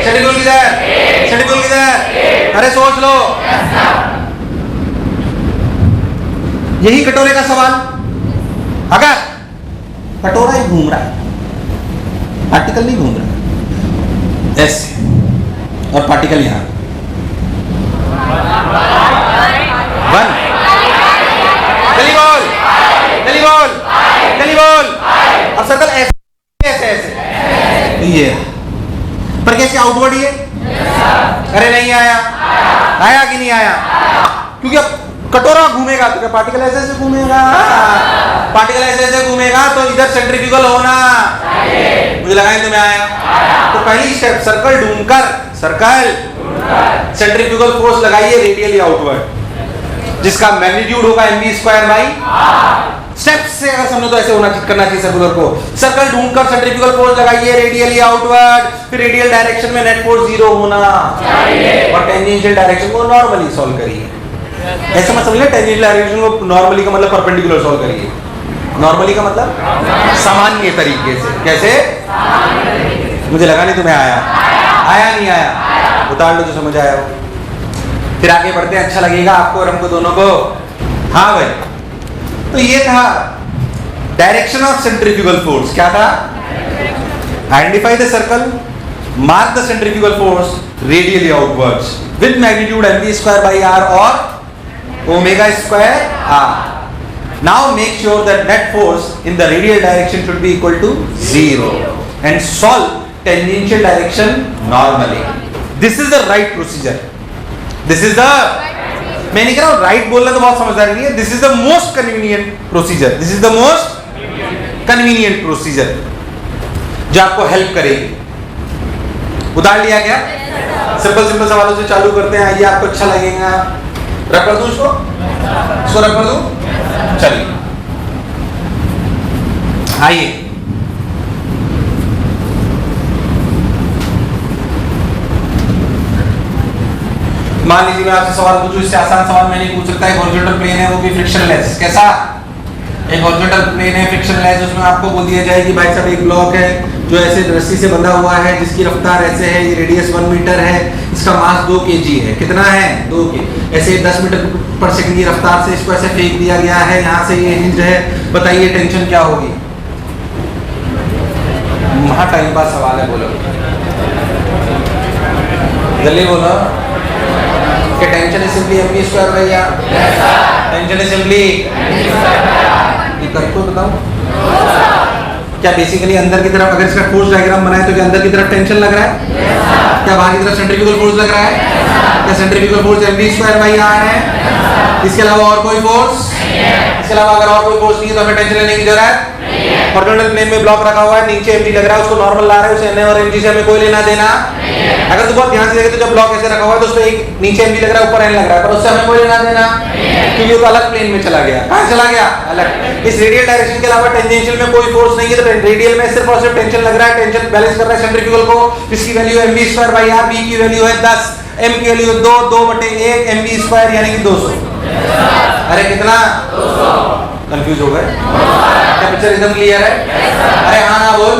सेंट्रीफ्यूगल किधर, सेंट्रीफ्यूगल किधर? अरे सोच लो। यही कटोरे का सवाल। अगर कटोरा ही घूम रहा है, पार्टिकल नहीं घूम रहा ऐसे, और पार्टिकल यहां 1, जल्दी बोल, जल्दी बोल, जल्दी बोल। और सर्कल ऐसे ऐसे ऐसे, ये पर कैसे आउटवर्ड ये? अरे नहीं आया, आया कि नहीं आया? क्योंकि अब कटोरा घूमेगा तो क्या पार्टिकल ऐसे ऐसे घूमेगा? पार्टिकल ऐसे ऐसे घूमेगा तो इधर सेंट्रीफ्यूगल होना, मुझे लगा कि तुम्हें आया। तो पहली स्टेप, सर्कल ढूंढकर, सर्कल सेंट्रीफ्यूगल फोर्स लगाइए रेडियली आउटवर्ड, जिसका मैग्नीट्यूड होगा mv²/r। स्टेप से अगर समझो तो ऐसे होना करना चाहिए सर्कुलर को। सर्कल ढूंढकर सेंट्रीफ्यूगल फोर्स लगाइए रेडियली आउटवर्ड, फिर रेडियल डायरेक्शन में नेट फोर्स 0 होना चाहिए, और टेंजेंशियल डायरेक्शन को नॉर्मली सॉल्व करिए। ऐसा मत समझिए टेंजेंशियल डायरेक्शन को नॉर्मली का मतलब परपेंडिकुलर सॉल्व करिए। नॉर्मली का मतलब सामान्य तरीके से। कैसे? मुझे लगा नहीं तुम्हें आया, आया नहीं आया, उतार लो जो समझ आया हो। फिर आगे बढ़ते हैं, अच्छा लगेगा आपको और हमको दोनों को। हाँ भाई, तो ये था डायरेक्शन ऑफ सेंट्रीफ्यूगल फोर्स। क्या था? Identify the circle, mark the centrifugal force radially outwards with magnitude mv²/r or ω²r. Now make sure that net force in the radial direction should be equal to 0 and solve tangential direction normally. This is the right procedure. This is the, मैं नहीं कह रहा हूँ राइट बोलना तो बहुत समझदारी नहीं है, this is the most convenient procedure, this is the most convenient procedure जो आपको हेल्प करेगी। उतार लिया क्या? सिंपल सिंपल सवालों से चालू करते हैं, आइए आपको अच्छा लगेगा। रख कर दूं इसको रख कर दूं, चलिए आइए। मान लीजिए मैं आपसे सवाल पूछूं, इससे आसान सवाल मैं नहीं पूछ सकता। एक हॉरिजॉन्टल प्लेन है, वो भी फ्रिक्शनलेस। कैसा? एक हॉरिजॉन्टल प्लेन है फ्रिक्शनलेस, उसमें आपको बोल दिया जाए कि भाई साहब एक ब्लॉक है जो ऐसे रस्सी से बंधा हुआ है, जिसकी रफ्तार ऐसे है, ये रेडियस 1 मीटर है, इसका मास 2 kg है। कितना है? 2 kg। ऐसे 10 मीटर पर सेकंड की रफ्तार से इसको ऐसे फेंक दिया गया है, यहाँ से ये हिंज है। बताइए टेंशन क्या होगी? महा टाइम पास सवाल है, बोलो जल्दी बोलो। कि tension is simply mv square भैया? टेंशन इज सिंपली ये करके बताओ। क्या बेसिकली अंदर की तरफ अगर इसका फोर्स डायग्राम बनाए तो क्या अंदर की तरफ टेंशन लग रहा है? क्या बाहर की तरफ सेंट्रीफ्यूगल फोर्स लग रहा है? क्या centrifugal force mv square by r है? इसके अलावा और कोई फोर्स? इसके अलावा अगर और कोई फोर्स नहीं है तो हमें टेंशन लेने की जरूरत। हॉरिजॉन्टल प्लेन में ब्लॉक रखा हुआ है, नीचे mg लग रहा है, उसको नॉर्मल ला रहा है, उसे na और mg से हमें कोई लेना देना। अगर तू बहुत ध्यान से देखे तो जब ब्लॉक ऐसे रखा हुआ है तो उसमें एक नीचे mg लग रहा है, ऊपर n लग रहा है, पर उससे हमें कोई लेना देना, क्योंकि वो तो अलग प्लेन में चला गया। कहाँ चला गया? अलग। इस रेडियल डायरेक्शन के अलावा टेंजेंशियल में कोई फोर्स नहीं है, तो रेडियल में सिर्फ और सिर्फ टेंशन लग रहा है। टेंशन बैलेंस कर रहा है सेंट्रीफ्यूगल को, जिसकी वैल्यू है mv square by r। b की वैल्यू है 10, m की वैल्यू है 2, 2/1 mv स्क्वायर यानी कि 200। अरे कितना? 200। कंफ्यूज हो गए? क्या पिक्चर एकदम क्लियर है? अरे हाँ ना बोल।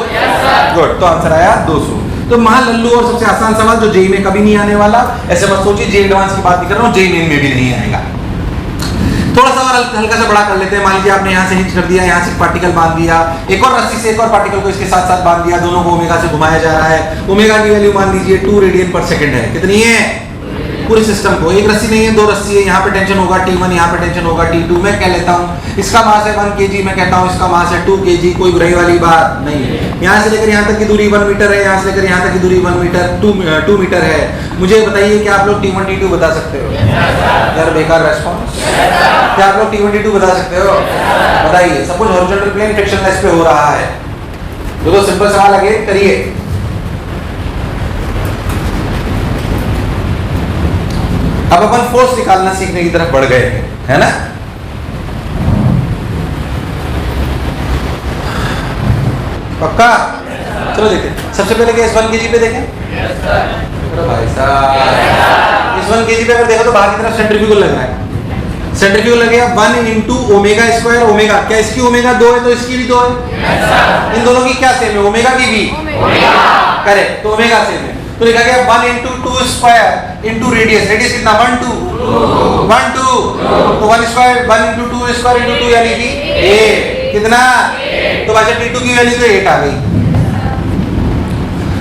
गुड, तो आंसर आया 200। तो महा लल्लू और सबसे आसान सवाल जो जेई में कभी नहीं आने वाला। ऐसे मत सोचिए जेई एडवांस की बात नहीं कर रहा हूँ, जेई मेन में भी नहीं आएगा। थोड़ा सा और हल्का सा बड़ा कर लेते हैं। मान लीजिए आपने यहाँ से हिंज कर दिया, यहाँ से पार्टिकल बांध दिया, एक और रस्सी से एक और पार्टिकल को इसके साथ साथ बांध दिया, दोनों को ओमेगा से घुमाया जा रहा है। ओमेगा की वैल्यू मान लीजिए 2 रेडियन पर सेकंड है। कितनी है? पूरे सिस्टम को, एक रस्सी नहीं है, 2 रस्सी है। यहाँ पे टेंशन होगा T1, यहाँ पे टेंशन होगा T2। मैं कह लेता हूँ इसका मास है 1 kg, मैं कहता हूँ इसका मास है 2 kg। कोई बुराई वाली बात नहीं है। यहाँ से लेकर यहाँ तक की दूरी 1 मीटर है, यहाँ से लेकर यहाँ तक की दूरी 1 मीटर 2 मीटर है। मुझे बताइए क्या आप लोग T1 T2 बता सकते हो? यार बेकार रेस्पॉन्स। क्या आप लोग T1 T2 बता सकते हो? बताइए। सपोज हॉरिजॉन्टल प्लेन फ्रिक्शनलेस पे हो रहा है, तो सिंपल सवाल आगे करिए। अब अपन फोर्स निकालना सीखने की तरफ बढ़ गए हैं, है ना? पक्का? चलो देखें। सबसे पहले क्या S1 kg पे देखें? भाई साहब S1 kg पे अगर देखो तो बाहर की तरफ सेंट्रीफ्यूगल लग रहा है। सेंट्रीफ्यूगल लगेगा 1 इंटू ओमेगा स्क्वायर। ओमेगा क्या इसकी ओमेगा 2 है तो इसकी भी 2 है। इन दोनों की क्या सेम है? ओमेगा की भी करेक्ट, तो ओमेगा सेम है। तो लिखा गया 1 into 2 square into radius. Radius कितना? 1 2 1 2। तो 1 स्क्वायर 1 इंटू 2 स्क्वायर इंटू 2 यानी कि 8। कितना? तो बचा T2 की वैल्यू तो 8 आ गई।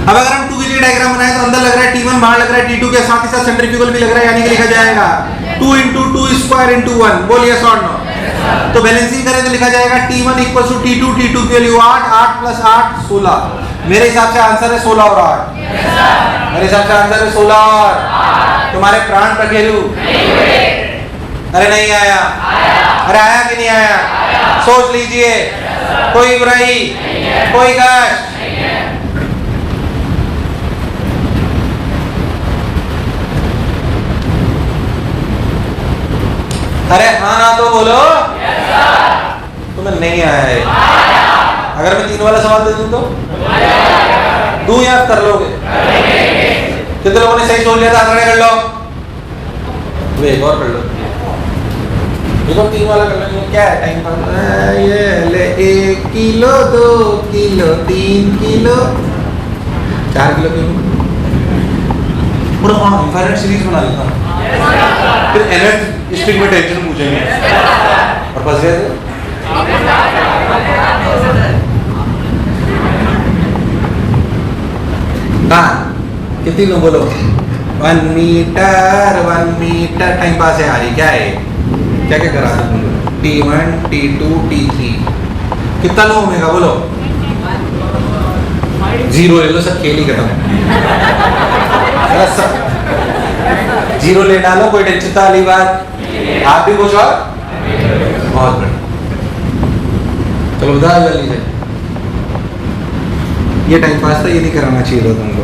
अब अगर हम 2 kg डायग्राम बनाए तो अंदर लग रहा है T1, बाहर लग रहा है T2 के साथ ही साथ सेंट्रीफ्यूगल भी लग रहा है, यानी कि लिखा जाएगा 2 इंटू 2 स्क्वायर इंटू 1। बोल यस और नो? तो बैलेंसिंग करें तो लिखा जाएगा T1 equal to T2। T2 की वैल्यू 8, 8 प्लस 8 16। मेरे हिसाब से आंसर है 16 और 8। मेरे हिसाब से आंसर है 16 और। तुम्हारे प्राण पखेरु अरे नहीं आया? अरे आया कि नहीं आया? सोच लीजिए। कोई बुराई, कोई कष्ट। अरे हाँ ना तो बोलो। तुम्हें नहीं आया है? अगर मैं 3 वाला सवाल दे दूं तो दूं या कर लोगे? कितने लोगों ने सही सोच लिया था? आंसर कर लो। वे एक और कर लो। देखो 3 वाला कर लो। क्या है टाइम पास? ये ले 1 किलो 2 किलो 3 किलो 4 किलो क्यों? पूरा इंफाइनाइट सीरीज बना लेता हूँ, फिर एनर्ट स्ट्रिंग में टेंशन पूछेंगे और फंस गए थे। कितनी लोग बोलो? 1 मीटर टाइम पास है। आ रही क्या है? क्या क्या करा T1 T2 T3 कितना लो होगा? बोलो 0 ले लो, सब खेल ही खत्म। 0 ले डालो, कोई टेंशन वाली बात। आप भी कुछ और बहुत बढ़िया। चलो बता जल्दी से। ये टाइम पास था, ये नहीं कराना चाहिए था तुमको।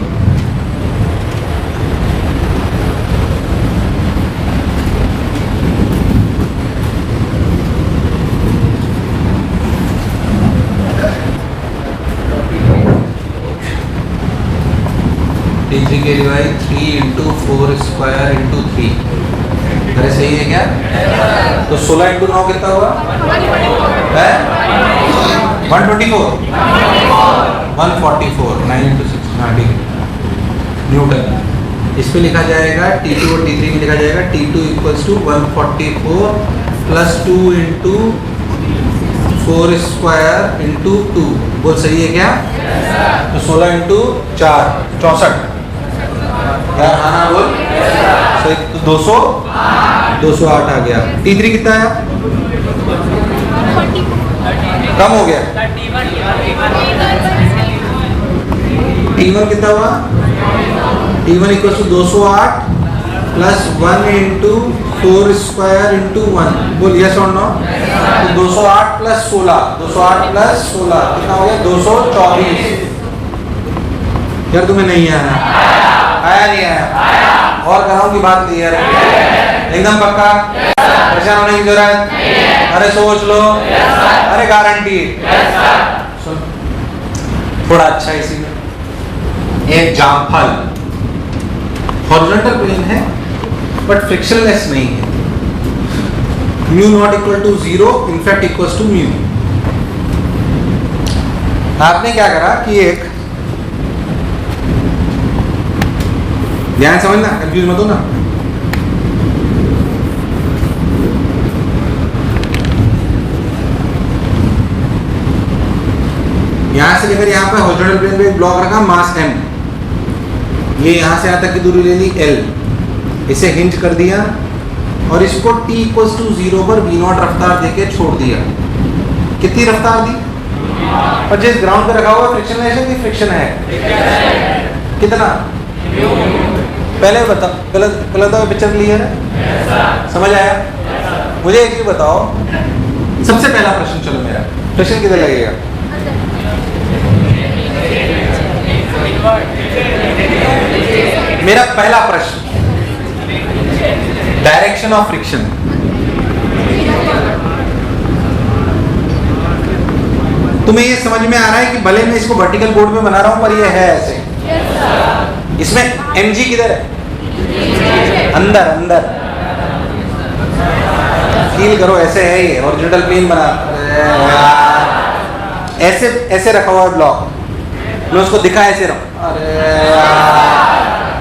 T3 3 carry by 3 into 4 square into 3। अरे सही है क्या? तो 16 इंटू 9 कितना हुआ है? 124 144 9 इंटू 6। हाँ ठीक है, न्यूटन। इस पे लिखा जाएगा T2 और T3 में लिखा जाएगा T2 equals to 144 plus 2 into 4 square into 2। बोल सही है क्या? तो 16 इंटू 4 64। क्या आना बोल सही? तो 208 आ गया। T3 कितना है? कम हो गया। T1 कितना हुआ? T1 equal to 208 plus 1 into 4 square into 1। बोल यस और नो? तो 208 प्लस 16 कितना हो गया? 224। यार तुम्हें नहीं आया? आया नहीं आया? और कराऊं की बात क्लियर है? एकदम पक्का? परेशान होने की जरूरत? अरे सोच लो। अरे गारंटी। थोड़ा अच्छा इसी में एक जामफल हॉरिजॉन्टल प्लेन है बट फ्रिक्शनलेस नहीं है। Mu not equal to 0 in fact equals to mu. आपने क्या करा कि एक ध्यान समझना, कंफ्यूज मत हो ना। यहां से लेकर यहां पे हॉरिजॉन्टल प्लेन पे एक ब्लॉक रखा मास m। ये यहां से यहां तक की दूरी ले ली l, इसे हिंज कर दिया और इसको t इक्वल्स टू 0 पर v0 रफ्तार देके छोड़ दिया। कितनी रफ्तार दी? और जिस ग्राउंड पे रखा हुआ फ्रिक्शनलेस है कि फ्रिक्शन है? कितना? पहले बता, पहले तो पिक्चर क्लियर है? समझ आया? मुझे एक चीज बताओ, सबसे पहला प्रश्न, चलो मेरा प्रश्न किधर लगेगा? मेरा पहला प्रश्न, डायरेक्शन ऑफ फ्रिक्शन। तुम्हें ये समझ में आ रहा है कि भले मैं इसको वर्टिकल बोर्ड में बना रहा हूं पर ये है ऐसे। इसमें mg किधर है? अंदर अंदर। फील करो, ऐसे है ये हॉरिजॉन्टल प्लेन बना, ऐसे ऐसे रखा हुआ है ब्लॉक। मैं उसको दिखा ऐसे रहा हूं, अरे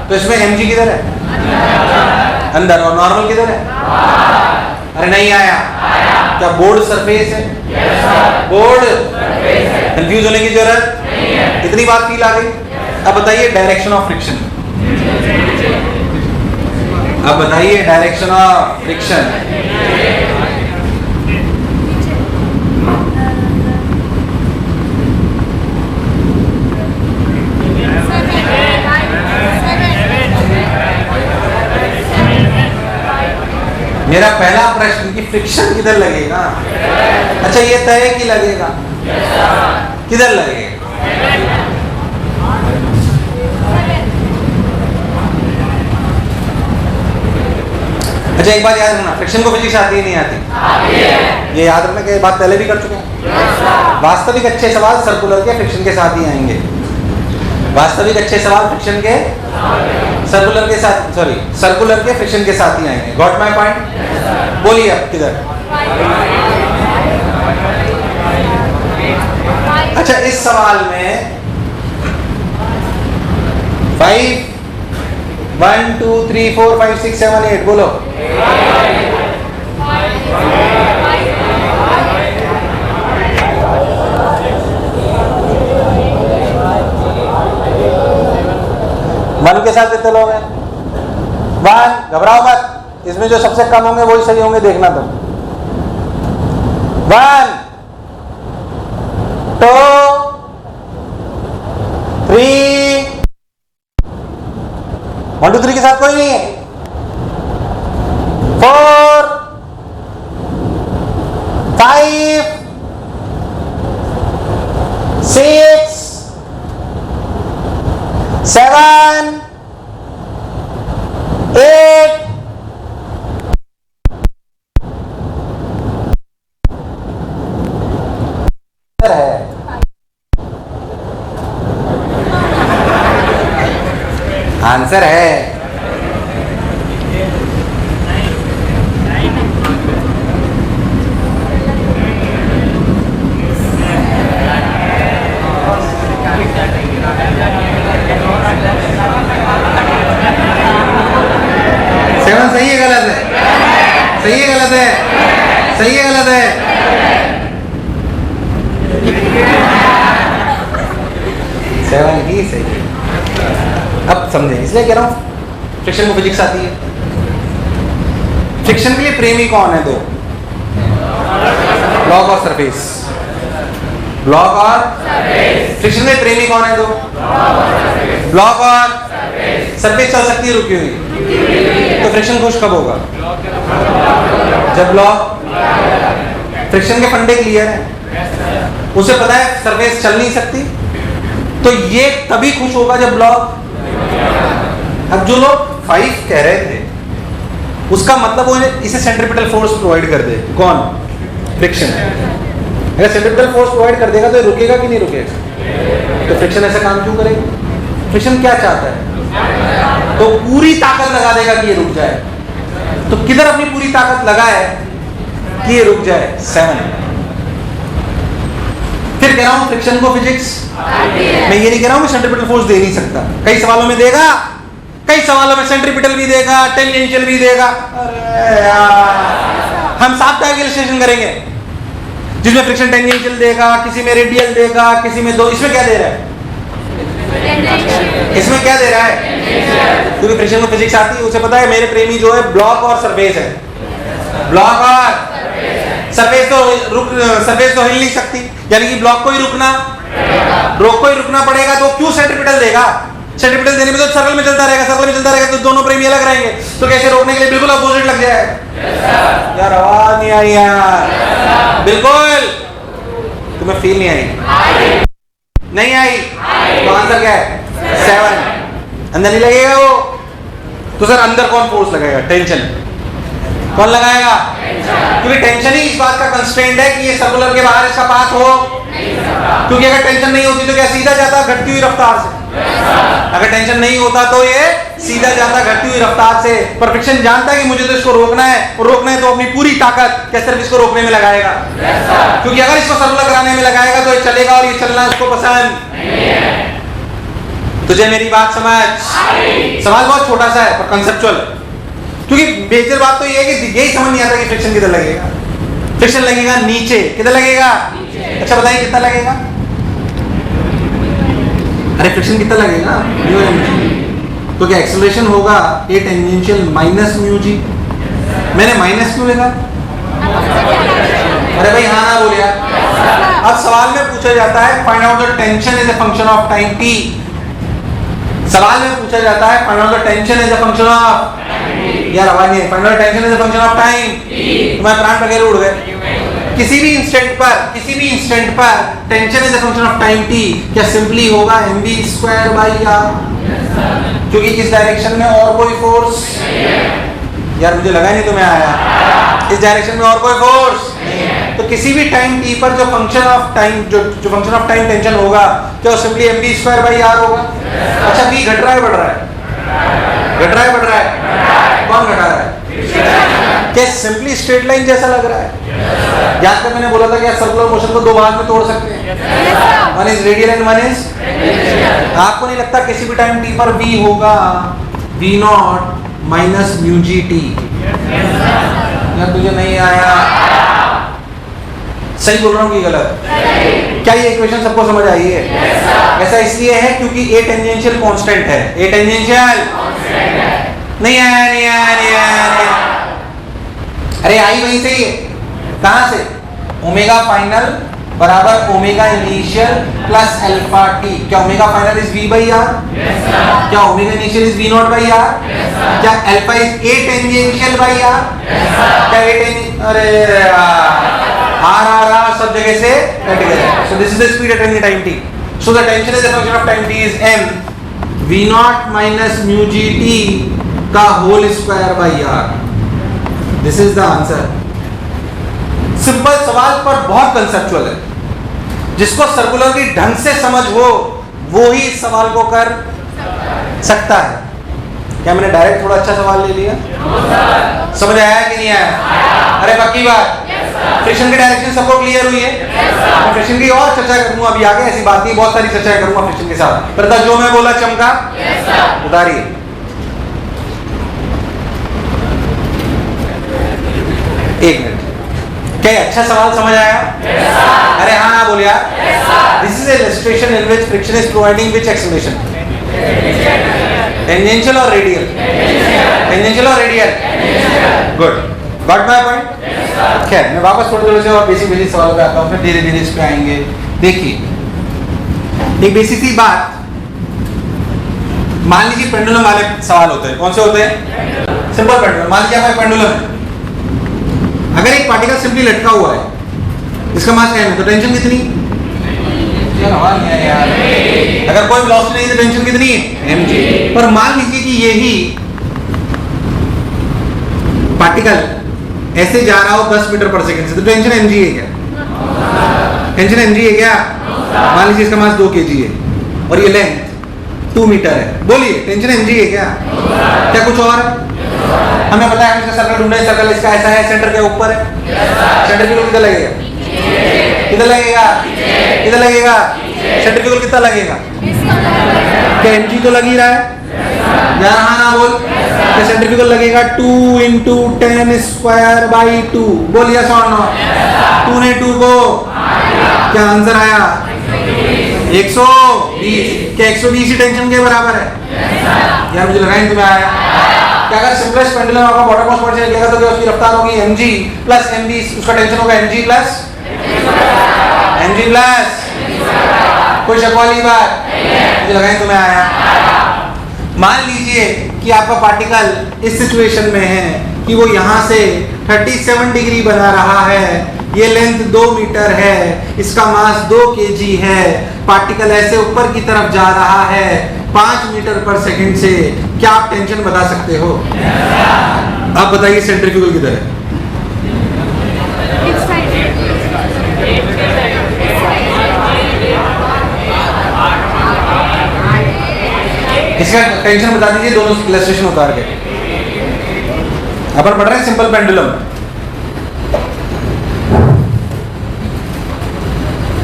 तो इसमें mg किधर है? अंदर। और नॉर्मल किधर है? अरे नहीं आया? क्या बोर्ड सरफेस है? बोर्ड कंफ्यूज होने की जरूरत? इतनी बात फील आ गई? अब बताइए डायरेक्शन ऑफ फ्रिक्शन। अब बताइए डायरेक्शन ऑफ फ्रिक्शन। मेरा पहला प्रश्न कि फ्रिक्शन किधर लगेगा? अच्छा ये तय है कि लगेगा? किधर लगेगा? अच्छा एक बात याद रखना, फ्रिक्शन को फिजिक्स आती है नहीं आती? ये याद रखना कि बात पहले भी कर चुके हैं। वास्तविक अच्छे सवाल सर्कुलर के फ्रिक्शन के साथ ही आएंगे। वास्तविक अच्छे सवाल फ्रिक्शन के सर्कुलर के साथ, सॉरी सर्कुलर के फ्रिक्शन के साथ ही आएंगे। Got my point? बोलिए अब किधर? अच्छा इस सवाल में 5 1 2 3 4 5 6 7 8 बोलो। मन के साथ कितने लोग हैं? 1। घबराओ मत, इसमें जो सबसे कम होंगे वही सही होंगे, देखना तुम। 1 2 3 1 2 3 के साथ कोई नहीं है। 4 5 6 7 8 है। आंसर है सही है गलत है? सही है गलत है? सही है गलत है? सेवन ही सही है। अब समझे, इसलिए कह रहा हूं फ्रिक्शन को फिजिक्स आती है। फ्रिक्शन के लिए प्रेमी कौन है? दो, ब्लॉक और सरफेस। ब्लॉक और फ्रिक्शन में प्रेमी कौन है? दो, ब्लॉक और सरफेस। चल सकती है रुकी हुई, तो फ्रिक्शन खुश कब होगा? जब ब्लॉक। फ्रिक्शन के फंडे क्लियर है, उसे पता है सरफेस चल नहीं सकती, तो ये तभी खुश होगा जब ब्लॉक। अब जो लोग 5 कह रहे थे, उसका मतलब वो इसे सेंट्रीपिटल फोर्स प्रोवाइड कर दे। कौन? फ्रिक्शन। अगर सेंट्रीपिटल फोर्स प्रोवाइड कर देगा तो ये रुकेगा कि नहीं रुकेगा? तो फ्रिक्शन ऐसा काम क्यों करेगा? फ्रिक्शन क्या चाहता है? तो पूरी ताकत लगा देगा कि ये रुक जाए। तो किधर अपनी पूरी ताकत लगाए कि ये रुक जाए? 7। फिर कह रहा हूं फ्रिक्शन को फिजिक्स। मैं ये नहीं कह रहा हूं मैं सेंट्रीपिटल फोर्स दे नहीं सकता। कई सवालों में देगा, कई सवालों में सेंट्रीपिटल भी देगा, टेंजेंशियल भी देगा। अरे यार, हम 7 टाइप के इलस्ट्रेशन करेंगे जिसमें फ्रिक्शन टेंजेंशियल देगा, किसी में रेडियल देगा, किसी में 2। इसमें क्या दे रहा है? इसमें क्या दे रहा है? क्योंकि फ्रिक्शन को फिजिक्स आती है, उसे पता है मेरे प्रेमी जो है ब्लॉक और सरफेस है। ब्लॉक और सरफेस तो हिल नहीं सकती, यानी कि ब्लॉक को ही रुकना पड़ेगा। तो क्यों सेंट्रीपिटल देगा? सेंट्रीपिटल देने में तो सर्कल में चलता रहेगा, तो दोनों प्रेमी अलग रहेंगे। तो कैसे रोकने के लिए बिल्कुल अपोजिट लग जाए। यार आवाज नहीं आई यार, बिल्कुल तुम्हें फील नहीं आई? नहीं आई? तो आंसर क्या है? 7। अंदर नहीं लगेगा वो। तो सर अंदर कौन फोर्स लगाएगा? टेंशन। कौन लगाएगा? क्योंकि टेंशन ही इस बात का कंस्ट्रेंट है कि ये सर्कुलर के बाहर इसका पाथ हो। क्योंकि अगर टेंशन नहीं होती तो क्या सीधा जाता घटती हुई रफ्तार से? अगर टेंशन नहीं होता तो ये सीधा जाता घटती हुई रफ्तार से। पर फ्रिक्शन जानता है कि मुझे तो इसको रोकना है, और रोकना है तो अपनी पूरी ताकत क्या सिर्फ इसको रोकने में लगाएगा? क्योंकि अगर इसको सर्कुलर कराने में लगाएगा तो ये चलेगा, और ये चलना उसको पसंद। तुझे मेरी बात समझ? सवाल बहुत छोटा सा है पर कंसेप्चुअल। क्योंकि मेजर बात तो ये है कि यही समझ नहीं आता कि फ्रिक्शन किधर लगेगा। फ्रिक्शन लगेगा नीचे। किधर लगेगा? अच्छा बताइए कितना लगेगा? अरे फ्रिक्शन कितना लगेगा? तो क्या एक्सेलरेशन होगा ए टेंजेंशियल माइनस म्यू जी? मैंने माइनस क्यों लिखा? अरे भाई हाँ ना बोलिए। अब सवाल में पूछा जाता है find out the tension is a function of time T. सवाल में पूछा जाता है find out the tension is a function of, यार आवाज नहीं, find out tension is a function of time. तुम्हारे प्राण वगैरह उड़ गए। किसी भी इंस्टेंट पर tension is a function of time T. क्या सिंपली होगा mv²/r? क्योंकि इस डायरेक्शन में और कोई फोर्स, यार मुझे लगा नहीं तुम्हें आया, इस डायरेक्शन में और कोई फोर्स। तो किसी भी टाइम टी पर जो फंक्शन ऑफ टाइम टेंशन होगा क्या सिंपली mv²/r होगा? अच्छा v घट रहा है बढ़ रहा है? घट रहा है बढ़ रहा है? कौन घटा रहा है? क्या सिंपली स्ट्रेट लाइन जैसा लग रहा है? याद कर मैंने बोला था कि सर्कुलर मोशन को 2 भाग में तोड़ सकते हैं, one is radial and one is. आपको नहीं लगता किसी भी टाइम टी पर v होगा v0 minus mu G T? यार तुझे नहीं आया? सही बोल रहा हूँ कि गलत? क्या ये इक्वेशन सबको समझ आई है? ऐसा इसलिए है क्योंकि ए टेंजेंशियल कांस्टेंट है। ए टेंजेंशियल नहीं आया। अरे आई वहीं से ही है। कहां से? ओमेगा फाइनल बराबर omega initial plus alpha T. क्या ओमेगा फाइनल इज v/r? क्या ओमेगा इनिशियल इज v0/r? क्या अल्फा इज a टेंजेंशियल/r? क्या a अरे r सब जगह से कट गया। So this is the speed at any time t. So the tension is a function of time t is m v0 minus mu gt का होल स्क्वायर/r. This is the answer. Simple सवाल पर बहुत कंसेप्चुअल है। जिसको सर्कुलर की ढंग से समझ हो वो ही इस सवाल को कर सकता है। क्या मैंने डायरेक्ट थोड़ा अच्छा सवाल ले लिया? समझ आया कि नहीं आया? अरे पक्की बात, फ्रिक्शन की डायरेक्शन सबको क्लियर हुई है? मैं फ्रिक्शन की और चर्चा करूंगा अभी आगे, ऐसी बात नहीं, बहुत सारी चर्चा करूंगा फ्रिक्शन के साथ। पर जो मैं बोला चमका? उतारिए। एक मिनट, क्या अच्छा सवाल समझ आया? अरे हाँ ना बोलिए। This is illustration in which friction is providing which acceleration? Tangential और रेडियल? टेंजेंशियल और radial? Good, got my point? खैर मैं वापस थोड़े से और बेसिक सवाल पे आता हूँ, फिर धीरे धीरे इस पे आएंगे। देखिए एक बेसिक सी बात, मान लीजिए पेंडुलम वाले सवाल होते हैं। कौन से होते हैं? Simple pendulum. मान लीजिए आपका पेंडुलम है, अगर एक पार्टिकल सिंपली लटका हुआ है, इसका मास m है, तो टेंशन कितनी? यार अगर कोई वेलोसिटी नहीं है तो टेंशन कितनी है? mg। पर मान लीजिए कि यही पार्टिकल ऐसे जा रहा हो 10 मीटर पर सेकंड से, तो टेंशन mg है क्या? टेंशन mg है क्या? मान लीजिए इसका मास 2 kg है और ये लेंथ 2 मीटर है, बोलिए टेंशन mg है क्या? क्या कुछ और? हमें पता है, हम इसका सर्कल ढूंढे, सर्कल इसका ऐसा है, सेंटर के ऊपर है, सेंट्रीफ्यूगल कितना लगेगा? कितना लगेगा? कितना लगेगा? सेंट्रीफ्यूगल कितना लगेगा? क्या mg तो लग ही रहा है यार? हाँ ना बोल। क्या सेंट्रीफ्यूगल लगेगा 2 × 10⁻²/2? बोल यस और नो। 2 ने 2 को क्या आंसर आया? 120। क्या 120 ही टेंशन के बराबर है? यार मुझे लगा नहीं तुम्हें आया। क्या अगर सिंपलेस्ट पेंडुलम आपका बॉटम मोस्ट पॉइंट से निकलेगा तो क्या उसकी रफ्तार होगी mg प्लस mv, उसका टेंशन होगा mg प्लस कोई शक वाली बात? मुझे लगा नहीं तुम्हें आया। मान लीजिए कि आपका पार्टिकल इस सिचुएशन में है कि वो यहाँ से 37 डिग्री बना रहा है, ये लेंथ 2 मीटर है, इसका मास 2 kg है, पार्टिकल ऐसे ऊपर की तरफ जा रहा है 5 मीटर पर सेकंड से, क्या आप टेंशन बता सकते हो? आप बताइए सेंट्रीफ्यूगल किधर है? इसका टेंशन बता दीजिए, दोनों इलस्ट्रेशन उतार के। अपन पढ़ रहे हैं सिंपल पेंडुलम।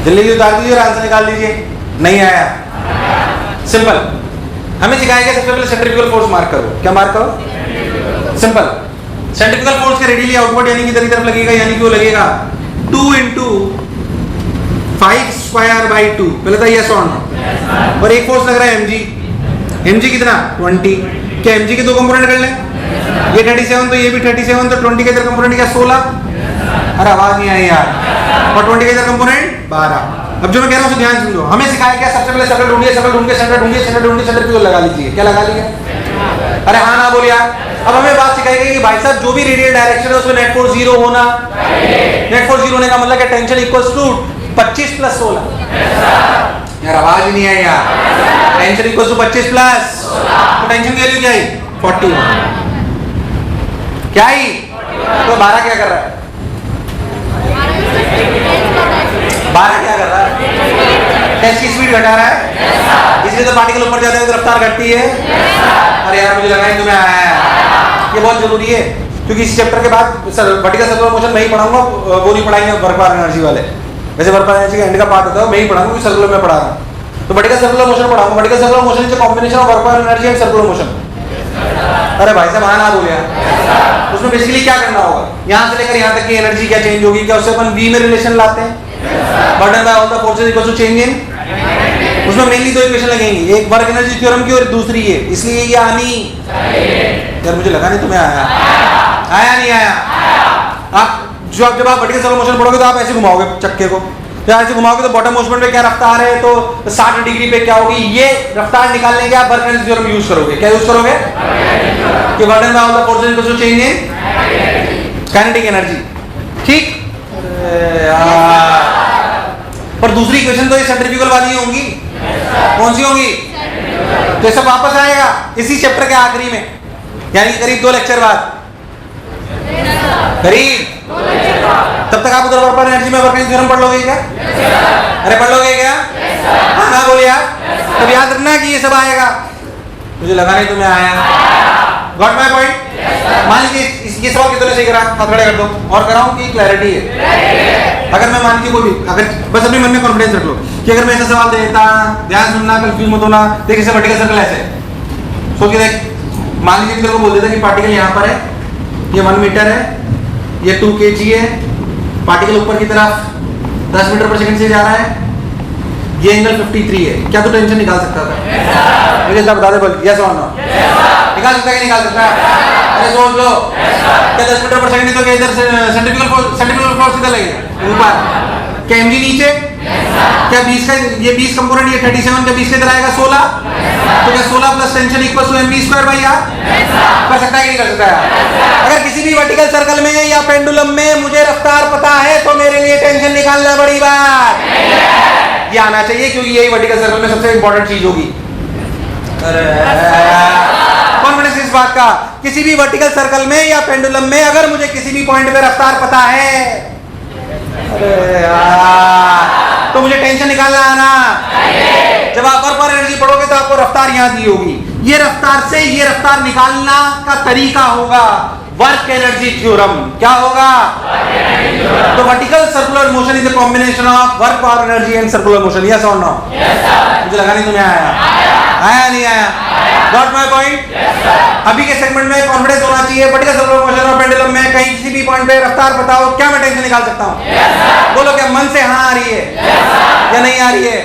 जल्दी उतार दीजिए और आंसर निकाल दीजिए। नहीं आया? सिंपल। हमें सिखाया गया सबसे पहले सेंट्रीफ्यूगल फोर्स मार्क करो। क्या मार्क करो? सिंपल। सेंट्रीफ्यूगल फोर्स के रेडियली आउटवर्ड यानी कि इधर की तरफ लगेगा, यानी कि वो लगेगा 2 × 5²/2। पहले था यस और नो। और एक फोर्स लग रहा है mg। mg कितना? 20। क्या mg के दो कंपोनेंट कर लें? ये 37 तो ये भी 37, तो 20 के इधर कंपोनेंट क्या 16? अरे आवाज नहीं आई यार। और 20 के इधर कंपोनेंट 12। अब जो मैं कह रहा हूँ उसे ध्यान सुनो। हमें सिखाया क्या? सबसे पहले सर्कल ढूंढिए, सर्कल ढूंढ के सेंटर ढूंढिए, सेंटर ढूंढ के सेंट्रीफ्यूगल लगा लीजिए। क्या लगा लिया? अरे हाँ ना बोलिए। अब हमें बात सिखाई गई कि भाई साहब जो भी रेडियल डायरेक्शन है उसमें नेट फोर्स 0 होना। नेट फोर्स 0 होने का मतलब क्या? Tension equals to 25 + 16। यार आवाज ही नहीं आई यार। टेंशन इक्वल्स टू 25 प्लस, तो टेंशन की वैल्यू क्या है? 41। क्या ही? तो 12 क्या कर रहा है? 12 क्या कर रहा है? टेस्ट की स्पीड घटा रहा है, इसलिए तो पार्टिकल ऊपर जाते हैं तो रफ्तार घटती है। अरे यार मुझे लगा तुम्हें आया है। ये बहुत जरूरी है क्योंकि इस चैप्टर के बाद वर्टिकल सर्कुलर मोशन मैं ही पढ़ाऊंगा, वो नहीं पढ़ाएंगे वर्क पावर एनर्जी वाले। वैसे वर्क पावर एनर्जी का एंड का पार्ट होता है, मैं ही पढ़ाऊंगा क्योंकि सर्कुलर में पढ़ा रहा हूँ। तो वर्टिकल सर्कुलर मोशन पढ़ाऊंगा। Vertical circular motion is a combination of work power energy and circular motion. अरे भाई साहब हाँ ना बोलिए। उसमें बेसिकली क्या करना होगा? यहाँ से लेकर यहाँ तक की एनर्जी क्या चेंज होगी? क्या उससे अपन v में रिलेशन लाते हैं? Burden by all the forces equals to change in. उसमें मेनली दो इक्वेशन लगेंगी, एक वर्क एनर्जी थ्योरम की और दूसरी ये, इसलिए ये आनी। यार मुझे लगा नहीं तुम्हें आया। आया नहीं आया? आप जब आप वर्टिकल सर्कुलर मोशन पढ़ोगे तो आप ऐसे घुमाओगे चक्के को, ऐसे घुमाओगे तो बॉटम मोशन पे क्या रफ्तार है, तो 60 डिग्री पे क्या होगी? ये रफ्तार निकालने के आप वर्क एनर्जी थ्योरम यूज करोगे। क्या यूज करोगे? कि burden by all the forces equals to change in kinetic energy. ठीक? पर दूसरी इक्वेशन तो ये सेंट्रीफ्यूगल वाली ही होंगी। कौन सी होंगी? तो ये सब वापस आएगा इसी चैप्टर के आखिरी में, यानी करीब 2 लेक्चर बाद, करीब। तब तक आप उधर वर्क पावर एनर्जी में वर्क एनर्जी थ्योरम पढ़ लोगे क्या? अरे पढ़ लोगे क्या? हाँ ना बोलिए आप। तब याद रखना कि ये सब आएगा। मुझे लगा नहीं तुम्हें आया। Got my point? मान लीजिए ये सवाल कितने सही करा, हाथ खड़े कर दो और कराऊं कि क्लैरिटी है? अगर मैं मान लीजिए कोई भी, अगर बस अपने मन में कॉन्फिडेंस रख लो कि अगर मैं ऐसा सवाल देता, ध्यान सुनना, कंफ्यूज मत होना। देख इसे वर्टिकल सर्कल ऐसे सोच के देख, मान लीजिए तेरे को बोल देता कि पार्टिकल यहाँ पर है, ये 1 मीटर है, ये 2 kg है, पार्टिकल ऊपर की तरफ 10 मीटर पर सेकंड से जा रहा है, ये एंगल 53 है। क्या तू टेंशन निकाल सकता था? मुझे जरा बता दे, बोल यस और नो। निकाल सकता है कि निकाल सकता है? अरे सोच लो, क्या 10 मीटर पर सेकंड तो क्या इधर सेंट्रीफ्यूगल फोर्स किधर लगेगा? ऊपर। क्या mg नीचे? क्या 20 का ये 20 कंपोनेंट, ये 37, क्या 20 के इधर आएगा 16? तो क्या 16 plus tension equals to mv²/r? कर सकता है कि नहीं कर सकता है? अगर किसी भी वर्टिकल सर्कल में या पेंडुलम में मुझे रफ्तार पता है तो मेरे लिए टेंशन निकालना बड़ी बात ये आना चाहिए, क्योंकि यही वर्टिकल सर्कल में सबसे इंपॉर्टेंट चीज होगी। कॉन्फिडेंस इस बात का, किसी भी वर्टिकल सर्कल में या पेंडुलम में अगर मुझे किसी भी पॉइंट पे रफ्तार पता है, अरे यार, तो मुझे टेंशन निकालना आना। जब आप वर्क पर एनर्जी पढ़ोगे तो आपको रफ्तार यहां दी होगी, ये रफ्तार से ये रफ्तार निकालना का तरीका होगा वर्क एनर्जी थ्योरम। क्या होगा? तो vertical circular motion is a combination of work power energy and circular motion. Yes और नो? मुझे लगा नहीं तुम्हें आया। आया नहीं आया? Got my point? अभी के सेगमेंट में कॉन्फिडेंस होना चाहिए। वर्टिकल सर्कुलर मोशन और पेंडुलम में कहीं किसी भी पॉइंट पे रफ्तार बताओ, क्या मैं टेंशन निकाल सकता हूँ? बोलो, क्या मन से हाँ आ रही है या नहीं आ रही है?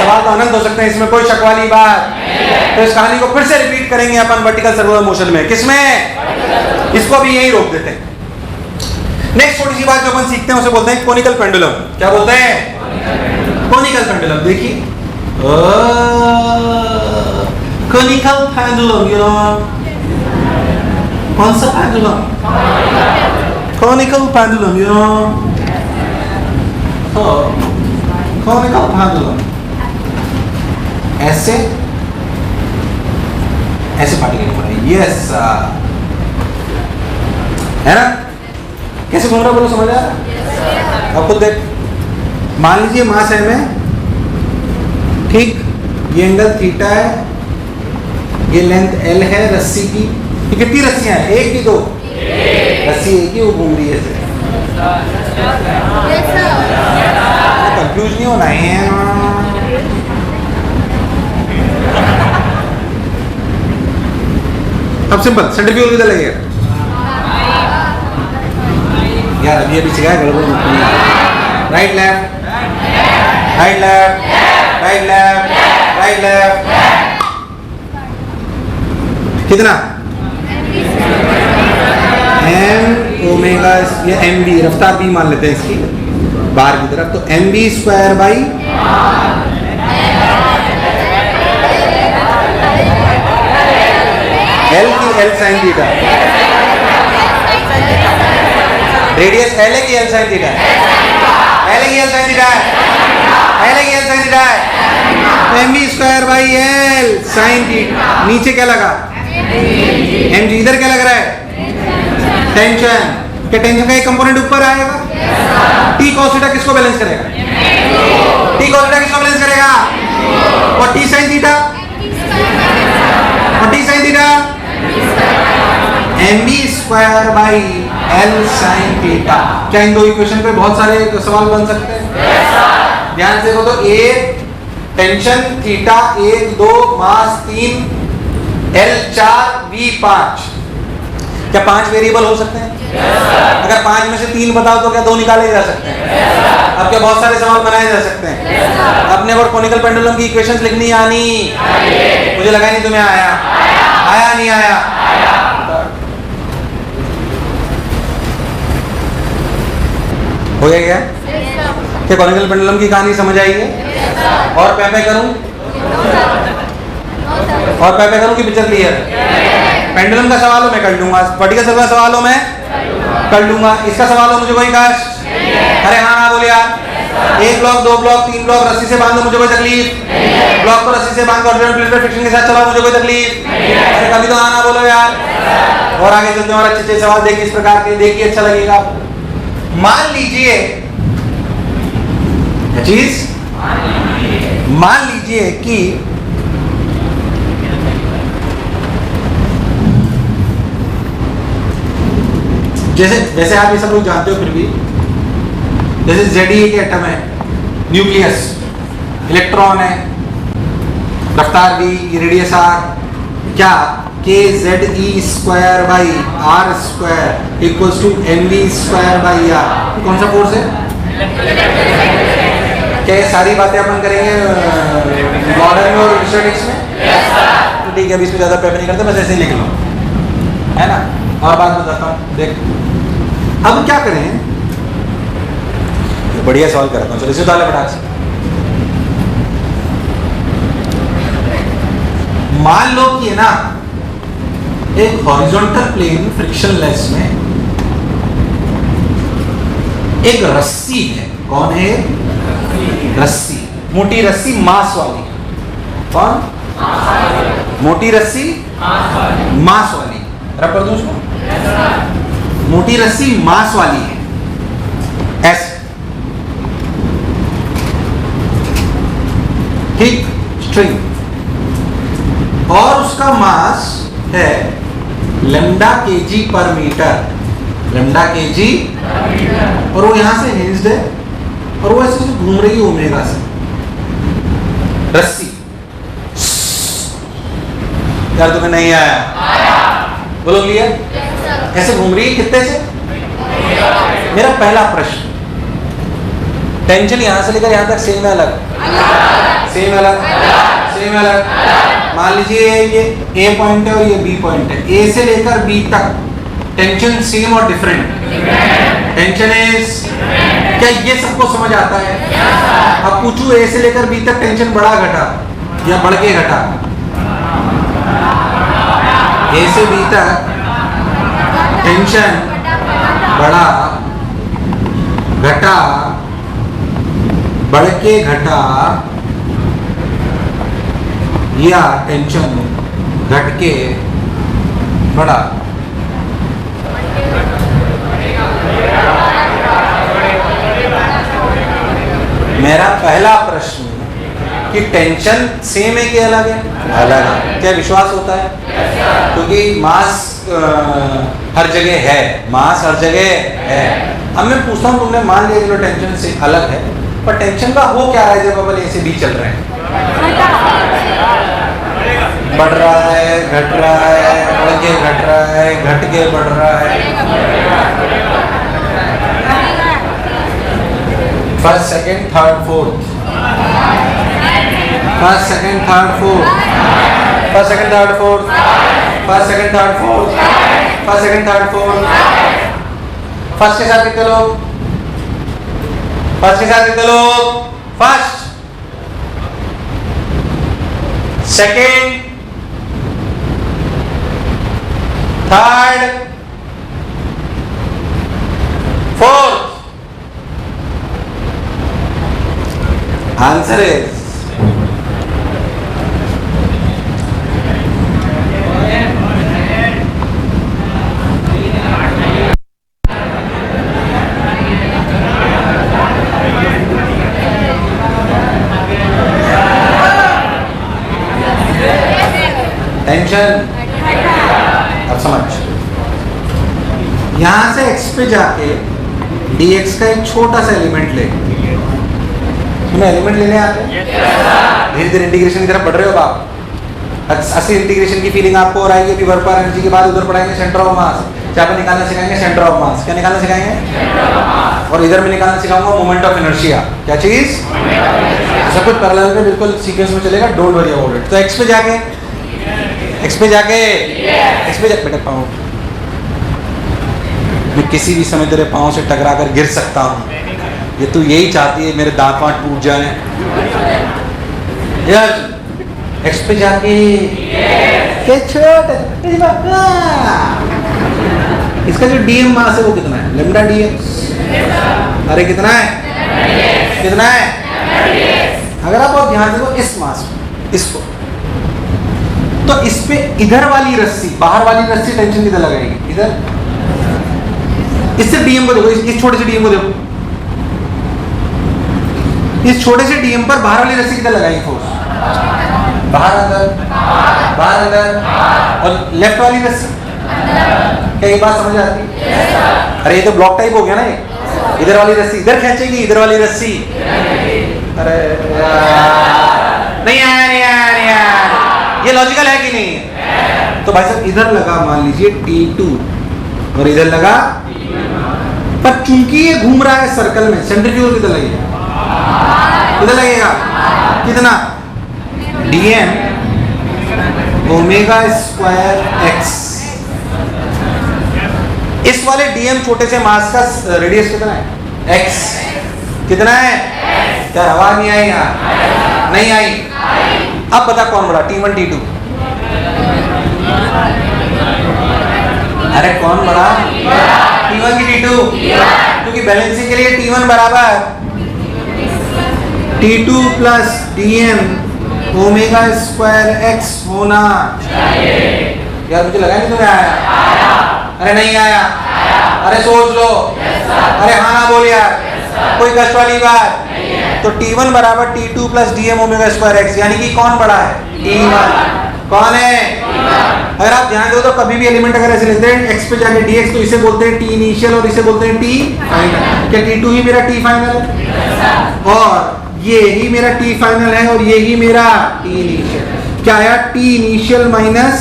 सवाल तो अनंत हो सकते हैं, इसमें कोई शक वाली बात। तो इस कहानी को फिर से रिपीट करेंगे अपन वर्टिकल सर्कुलर मोशन में। किसमें? इसको भी यही रोक देते हैं। नेक्स्ट छोटी सी बात जो अपन सीखते हैं उसे बोलते हैं कोनिकल पेंडुलम। क्या बोलते हैं? Conical pendulum. देखिए, कोनिकल पेंडुलम, यू नो कौन सा pendulum? Conical pendulum, you know conical pendulum. ऐसे ऐसे पार्टिकल घूम रहे हैं। यस है ना? कैसे घूम रहा बोलो, समझ आ रहा? अब खुद देख, मान लीजिए मास है में, ठीक, ये एंगल थीटा है, ये लेंथ एल है रस्सी की। ये कितनी रस्सियां हैं? एक की दो? रस्सी एक ही, वो घूम रही है ऐसे। कंफ्यूज नहीं होना है। अब सिंपल, सेंट्रीफ्यूगल किधर लगेगा? यार अभी सिखाया गड़बड़ मत करना। Right left, right left, right left, right left. कितना? एम ओमेगा, ये एम बी, रफ्तार भी मान लेते हैं इसकी बाहर की तरफ, तो M B square by L की L sine theta. Radius L है कि एल साइन थीटा? एल है कि एल साइन थीटा? एल है कि L sine theta? M B square by L sine theta. नीचे क्या लगा? M G. इधर क्या लग रहा है? टेंशन। क्या टेंशन का एक कंपोनेंट ऊपर आएगा? टी कॉस थीटा किसको बैलेंस करेगा? टी कॉस थीटा किसको बैलेंस करेगा? और टी साइन थीटा? और T sine theta? M B square by L sine theta. क्या इन दो इक्वेशन पे बहुत सारे सवाल बन सकते हैं? ध्यान से देखो तो, ए टेंशन, थीटा 1 2, मास 3, एल 4, बी 5। क्या 5 वेरिएबल हो सकते हैं? अगर 5 में से 3 बताओ तो क्या 2 निकाले जा सकते हैं? अब क्या बहुत सारे सवाल बनाए जा सकते हैं? अपने को कोनिकल पेंडुलम की इक्वेशंस लिखनी आनी। मुझे लगा नहीं तुम्हें आया। आया नहीं आया? हो गया क्या? क्या कोनिकल पेंडुलम की कहानी समझ आई है? और पैपे करूं? और पैपे करूं कि पिक्चर क्लियर? पेंडुलम का सवाल हो मैं कर लूंगा, वर्टिकल सर्कुलर का सवाल हो मैं कर लूंगा, इसका सवाल हो मुझे कोई कष्ट? अरे हाँ हाँ बोले यार। 1 ब्लॉक 2 ब्लॉक 3 ब्लॉक रस्सी से बांधो, मुझे कोई तकलीफ? ब्लॉक को रस्सी से बांध ऑर्डिनरी फ्रिक्शन के साथ चलाओ, मुझे कोई तकलीफ? अरे कभी तो हाँ ना बोलो यार। और आगे चलते हैं और अच्छे अच्छे सवाल देखिए इस प्रकार के, देखिए अच्छा लगेगा। मान लीजिए मान लीजिए कि जैसे वैसे आप ये सब लोग जानते हो, फिर भी जैसे Ze एक एटम है, न्यूक्लियस, इलेक्ट्रॉन है, रफ्तार v, रेडियस r, क्या kZe²/r² कौन सा फोर्स है? क्या ये सारी बातें अपन करेंगे मॉडर्न में और स्टैटिक्स में? तो ठीक है, अभी इसमें ज़्यादा प्रेफर नहीं करते, बस ऐसे ही लिख लो, है ना। और बात बताता हूँ, देख अब क्या करें, बढ़िया सवाल करता हूँ, चलो इसे डाले फटाक से। मान लो कि है ना एक हॉरिजॉन्टल प्लेन फ्रिक्शनलेस में एक रस्सी है, कौन है? रस्सी, मोटी रस्सी मास वाली। कौन? मोटी रस्सी मास वाली। रब कर दूं उसको? मोटी रस्सी मास वाली है, ऐसे, ठीक, स्ट्रिंग, और उसका मास है लैम्डा kg पर मीटर, लैम्डा kg, और वो यहां से हिंज्ड है और वो ऐसे घूम रही है ओमेगा से रस्सी। यार तुम्हें नहीं आया? बोलो क्लियर? कैसे घूम रही है, कितने से? मेरा पहला प्रश्न, टेंशन यहां से लेकर यहां तक सेम है अलग? सेम अलग? सेम अलग? मान लीजिए ये A पॉइंट है और ये B पॉइंट है, A से लेकर B तक टेंशन सेम और डिफरेंट? टेंशन इज, क्या ये सबको समझ आता है? अब पूछूं A से लेकर B तक टेंशन बढ़ा घटा या बढ़ के घटा? A से B तक टेंशन बढ़ा घटा, बढ़ के घटा, या टेंशन घट के बढ़ा? मेरा पहला प्रश्न कि टेंशन सेम है कि अलग है? अलग है। क्या विश्वास होता है? क्योंकि मास हर जगह है, मास हर जगह है। अब मैं पूछता हूँ, तुमने मान लिया कि टेंशन से अलग है, पर टेंशन का हो क्या रहा है जब अपन A से B चल रहे हैं? बढ़ रहा है, घट रहा है, बढ़ के घट रहा है, घट के बढ़ रहा है। First, second, third, fourth, first, second, third, fourth, first, second, third, fourth, first, second, third, fourth, first, second, third, fourth. First के साथ कितने लोग? फर्स्ट के साथ कितने लोग? First, second, third, fourth. Answer is tension. अब समझ, यहां से x पे जाके dx का एक छोटा सा एलिमेंट ले, तुम्हें एलिमेंट लेने आते हैं? धीरे धीरे इंटीग्रेशन की तरफ बढ़ रहे हो आप। असली इंटीग्रेशन की फीलिंग आपको हो रहा है कि वर्क पर एनर्जी के बाद उधर पढ़ाएंगे सेंटर ऑफ मास, चाहे अपन निकालना सिखाएंगे सेंटर ऑफ मास। क्या निकालना सिखाएंगे? और इधर में निकालना सिखाऊंगा मोमेंट ऑफ इनर्शिया। क्या चीज? सब कुछ पैरेलल में बिल्कुल सीक्वेंस में चलेगा, डोंट वरी अबाउट इट। तो x पे जाके बेटा पाँव, मैं किसी भी समय तेरे पाँव से टकरा कर गिर सकता हूँ, ये तू यही चाहती है मेरे दांत वांत टूट जाए। यार x पे जाके इसका जो dm मास है वो कितना है? Lambda dx। अरे कितना है? कितना है? अगर आप बहुत ध्यान दो इस मास को, इसको, तो इस पे इधर वाली रस्सी, बाहर वाली रस्सी टेंशन किधर लगाएगी? इधर। इससे डीएम को देखो, इस छोटे से डीएम को देखो, इस छोटे से डीएम पर बाहर वाली रस्सी किधर लगाएगी फोर्स? बाहर अंदर, बाहर अंदर। और लेफ्ट वाली रस्सी क्या ये बात समझ आती है? अरे ये तो ब्लॉक टाइप हो गया ना ये। इधर वाली रस्सी इधर खींचेगी, इधर वाली रस्सी अरे नहीं आया नहीं आया नहीं आया। ये लॉजिकल है कि नहीं है? तो भाई साहब इधर लगा मान लीजिए T2 और इधर लगा, पर चूंकि ये घूम रहा है सर्कल में, सेंट्रीफ्यूगल किधर लगेगा? किधर लगेगा? कितना? dm omega square x। इस वाले dm छोटे से मास का रेडियस कितना है? x। कितना है? क्या आवाज नहीं आई यहाँ? नहीं आई। अब बता कौन बड़ा, T1 T2? अरे कौन बड़ा? T1 की T2? क्योंकि बैलेंसिंग के लिए T1 बराबर T2 plus dm omega square x होना चाहिए। यार मुझे लगा नहीं तुम्हें आया। अरे नहीं आया। अरे सोच लो। अरे हाँ ना बोल यार। कोई कष्ट वाली बात? तो T1 बराबर T2 plus dm omega square x, यानी कि कौन बड़ा है? T1। कौन है? अगर आप ध्यान दो तो कभी भी एलिमेंट अगर ऐसे लेते हैं x पे जाके dx, तो इसे बोलते हैं t इनिशियल और इसे बोलते हैं t फाइनल। क्या T2 ही मेरा t फाइनल है? और ये ही मेरा t फाइनल है और ये ही मेरा t इनिशियल। क्या आया? t initial minus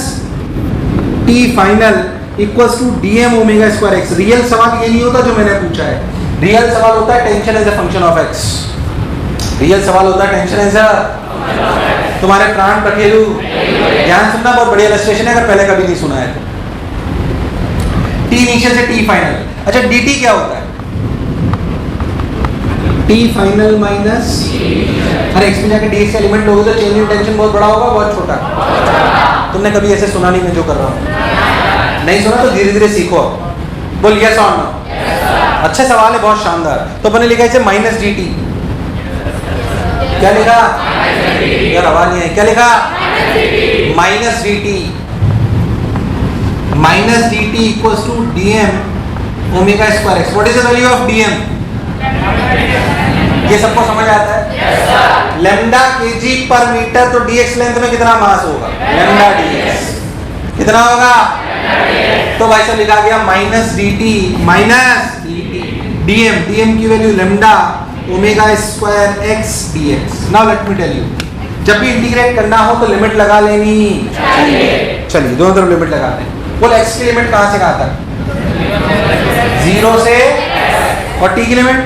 t final equals to dm omega square x। Real सवाल ये नहीं होता जो मैंने पूछा है। रियल सवाल होता है tension as a function of x। Real सवाल होता है टेंशन एज अ, तुम्हारे प्राण पखेरु ध्यान सुनना, बहुत बढ़िया इलस्ट्रेशन है अगर पहले कभी नहीं सुना है तो। t इनिशियल से t फाइनल। अच्छा dt क्या होता है? t फाइनल माइनस, अरे x में जाके dx का एलिमेंट लोगे तो चेंज इन टेंशन बहुत बड़ा होगा बहुत छोटा? तुमने कभी ऐसे सुना नहीं मैं जो कर रहा हूँ? नहीं सुना तो धीरे धीरे सीखो। बोल यस और नो। अच्छे सवाल है, बहुत शानदार। तो मैंने लिखा इसे माइनस dt। क्या लिखा? यार आवाज नहीं है। क्या लिखा? Minus dt। Minus dt equals to dm omega square x। What is the value of dm? ये सबको समझ आता है? लैम्डा kg पर मीटर। तो dx लेंथ में कितना मास होगा? Lambda dx। कितना होगा? तो भाई साहब लिखा गया minus dt minus dm। dm की वैल्यू lambda omega square x dx। Now let me tell you, जब भी इंटीग्रेट करना हो तो लिमिट लगा लेनी चाहिए। चलिए दोनों तरफ लिमिट लगाते हैं। बोल x की लिमिट कहां से कहां तक? 0 से। और t की लिमिट?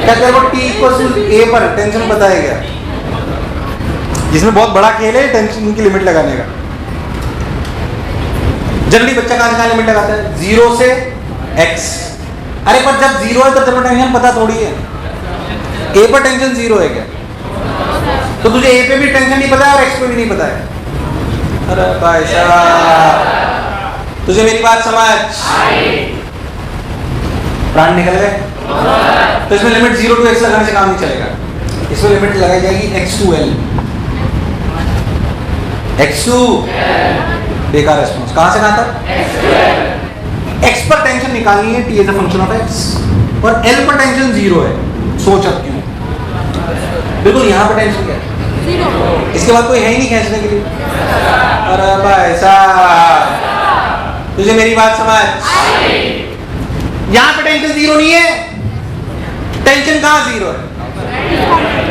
क्या तेरे को t इक्वल्स टू a पर टेंशन पता है क्या? जिसमें बहुत बड़ा खेल है टेंशन की लिमिट लगाने का। जनरली बच्चा कहां से कहां लिमिट लगाता है? 0 से x। अरे पर जब 0 है तो तेरे को टेंशन पता थोड़ी है। a पर टेंशन 0 है क्या? तो तुझे a पे भी टेंशन नहीं पता है और x पे भी नहीं पता है। अरे भाई साहब तुझे मेरी बात समझ? प्राण निकल गए? तो इसमें लिमिट 0 to x लगाने से काम नहीं चलेगा। इसमें लिमिट लगाई जाएगी x to l। x2 बेकार रेस्पॉन्स। कहां से कहां तक? x पर टेंशन निकालनी है t as a function of x, और l पर टेंशन 0 है। सोच अब क्यों? बिल्कुल यहाँ पर टेंशन क्या है? इसके बाद कोई है ही नहीं खींचने के लिए। अरे भाई साहब तुझे मेरी बात समझ? यहाँ पे टेंशन 0 नहीं है। टेंशन कहाँ 0 है?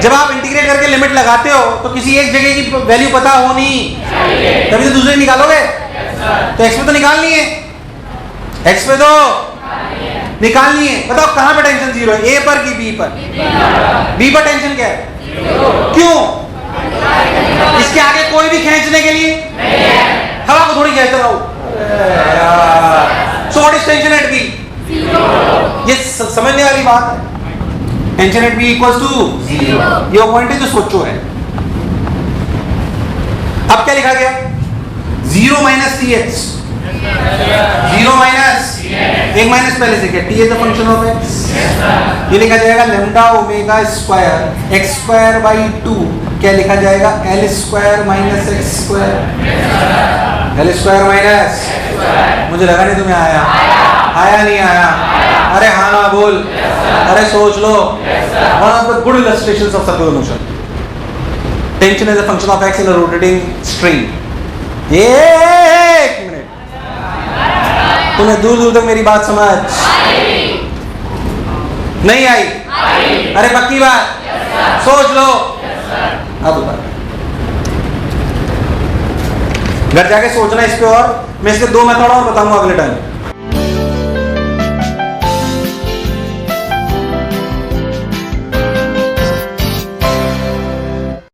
जब आप इंटीग्रेट करके लिमिट लगाते हो तो किसी एक जगह की वैल्यू पता होनी चाहिए, तभी तो दूसरे निकालोगे। तो x पे तो निकालनी है, x पे तो निकालनी है। बताओ कहां पे टेंशन 0 है? a पर कि b पर? b पर टेंशन क्या है? क्यों? इसके आगे कोई भी खींचने के लिए हवा को थोड़ी खींचता रहो। So what is tension at b? ये समझने वाली बात है। Tension at b equals to 0। ये पॉइंट है जो सोचो है। अब क्या लिखा गया? 0 माइनस tx। 0 माइनस एक माइनस पहले से क्या? t is the function of x। ये लिखा जाएगा lambda omega square x square by 2। क्या लिखा जाएगा? l square minus x square. l square minus, मुझे लगा नहीं तुम्हें आया। आया नहीं आया? अरे हाँ ना बोल। अरे सोच लो। One of the good illustrations of circular motion. Tension is a function of x in a rotating string. एक मिनट, तूने दूर दूर तक मेरी बात समझ नहीं आई? अरे पक्की बात? सोच लो। अब बता, घर जाके सोचना इस पे, और मैं इसके 2 मेथड और बताऊंगा अगले टाइम।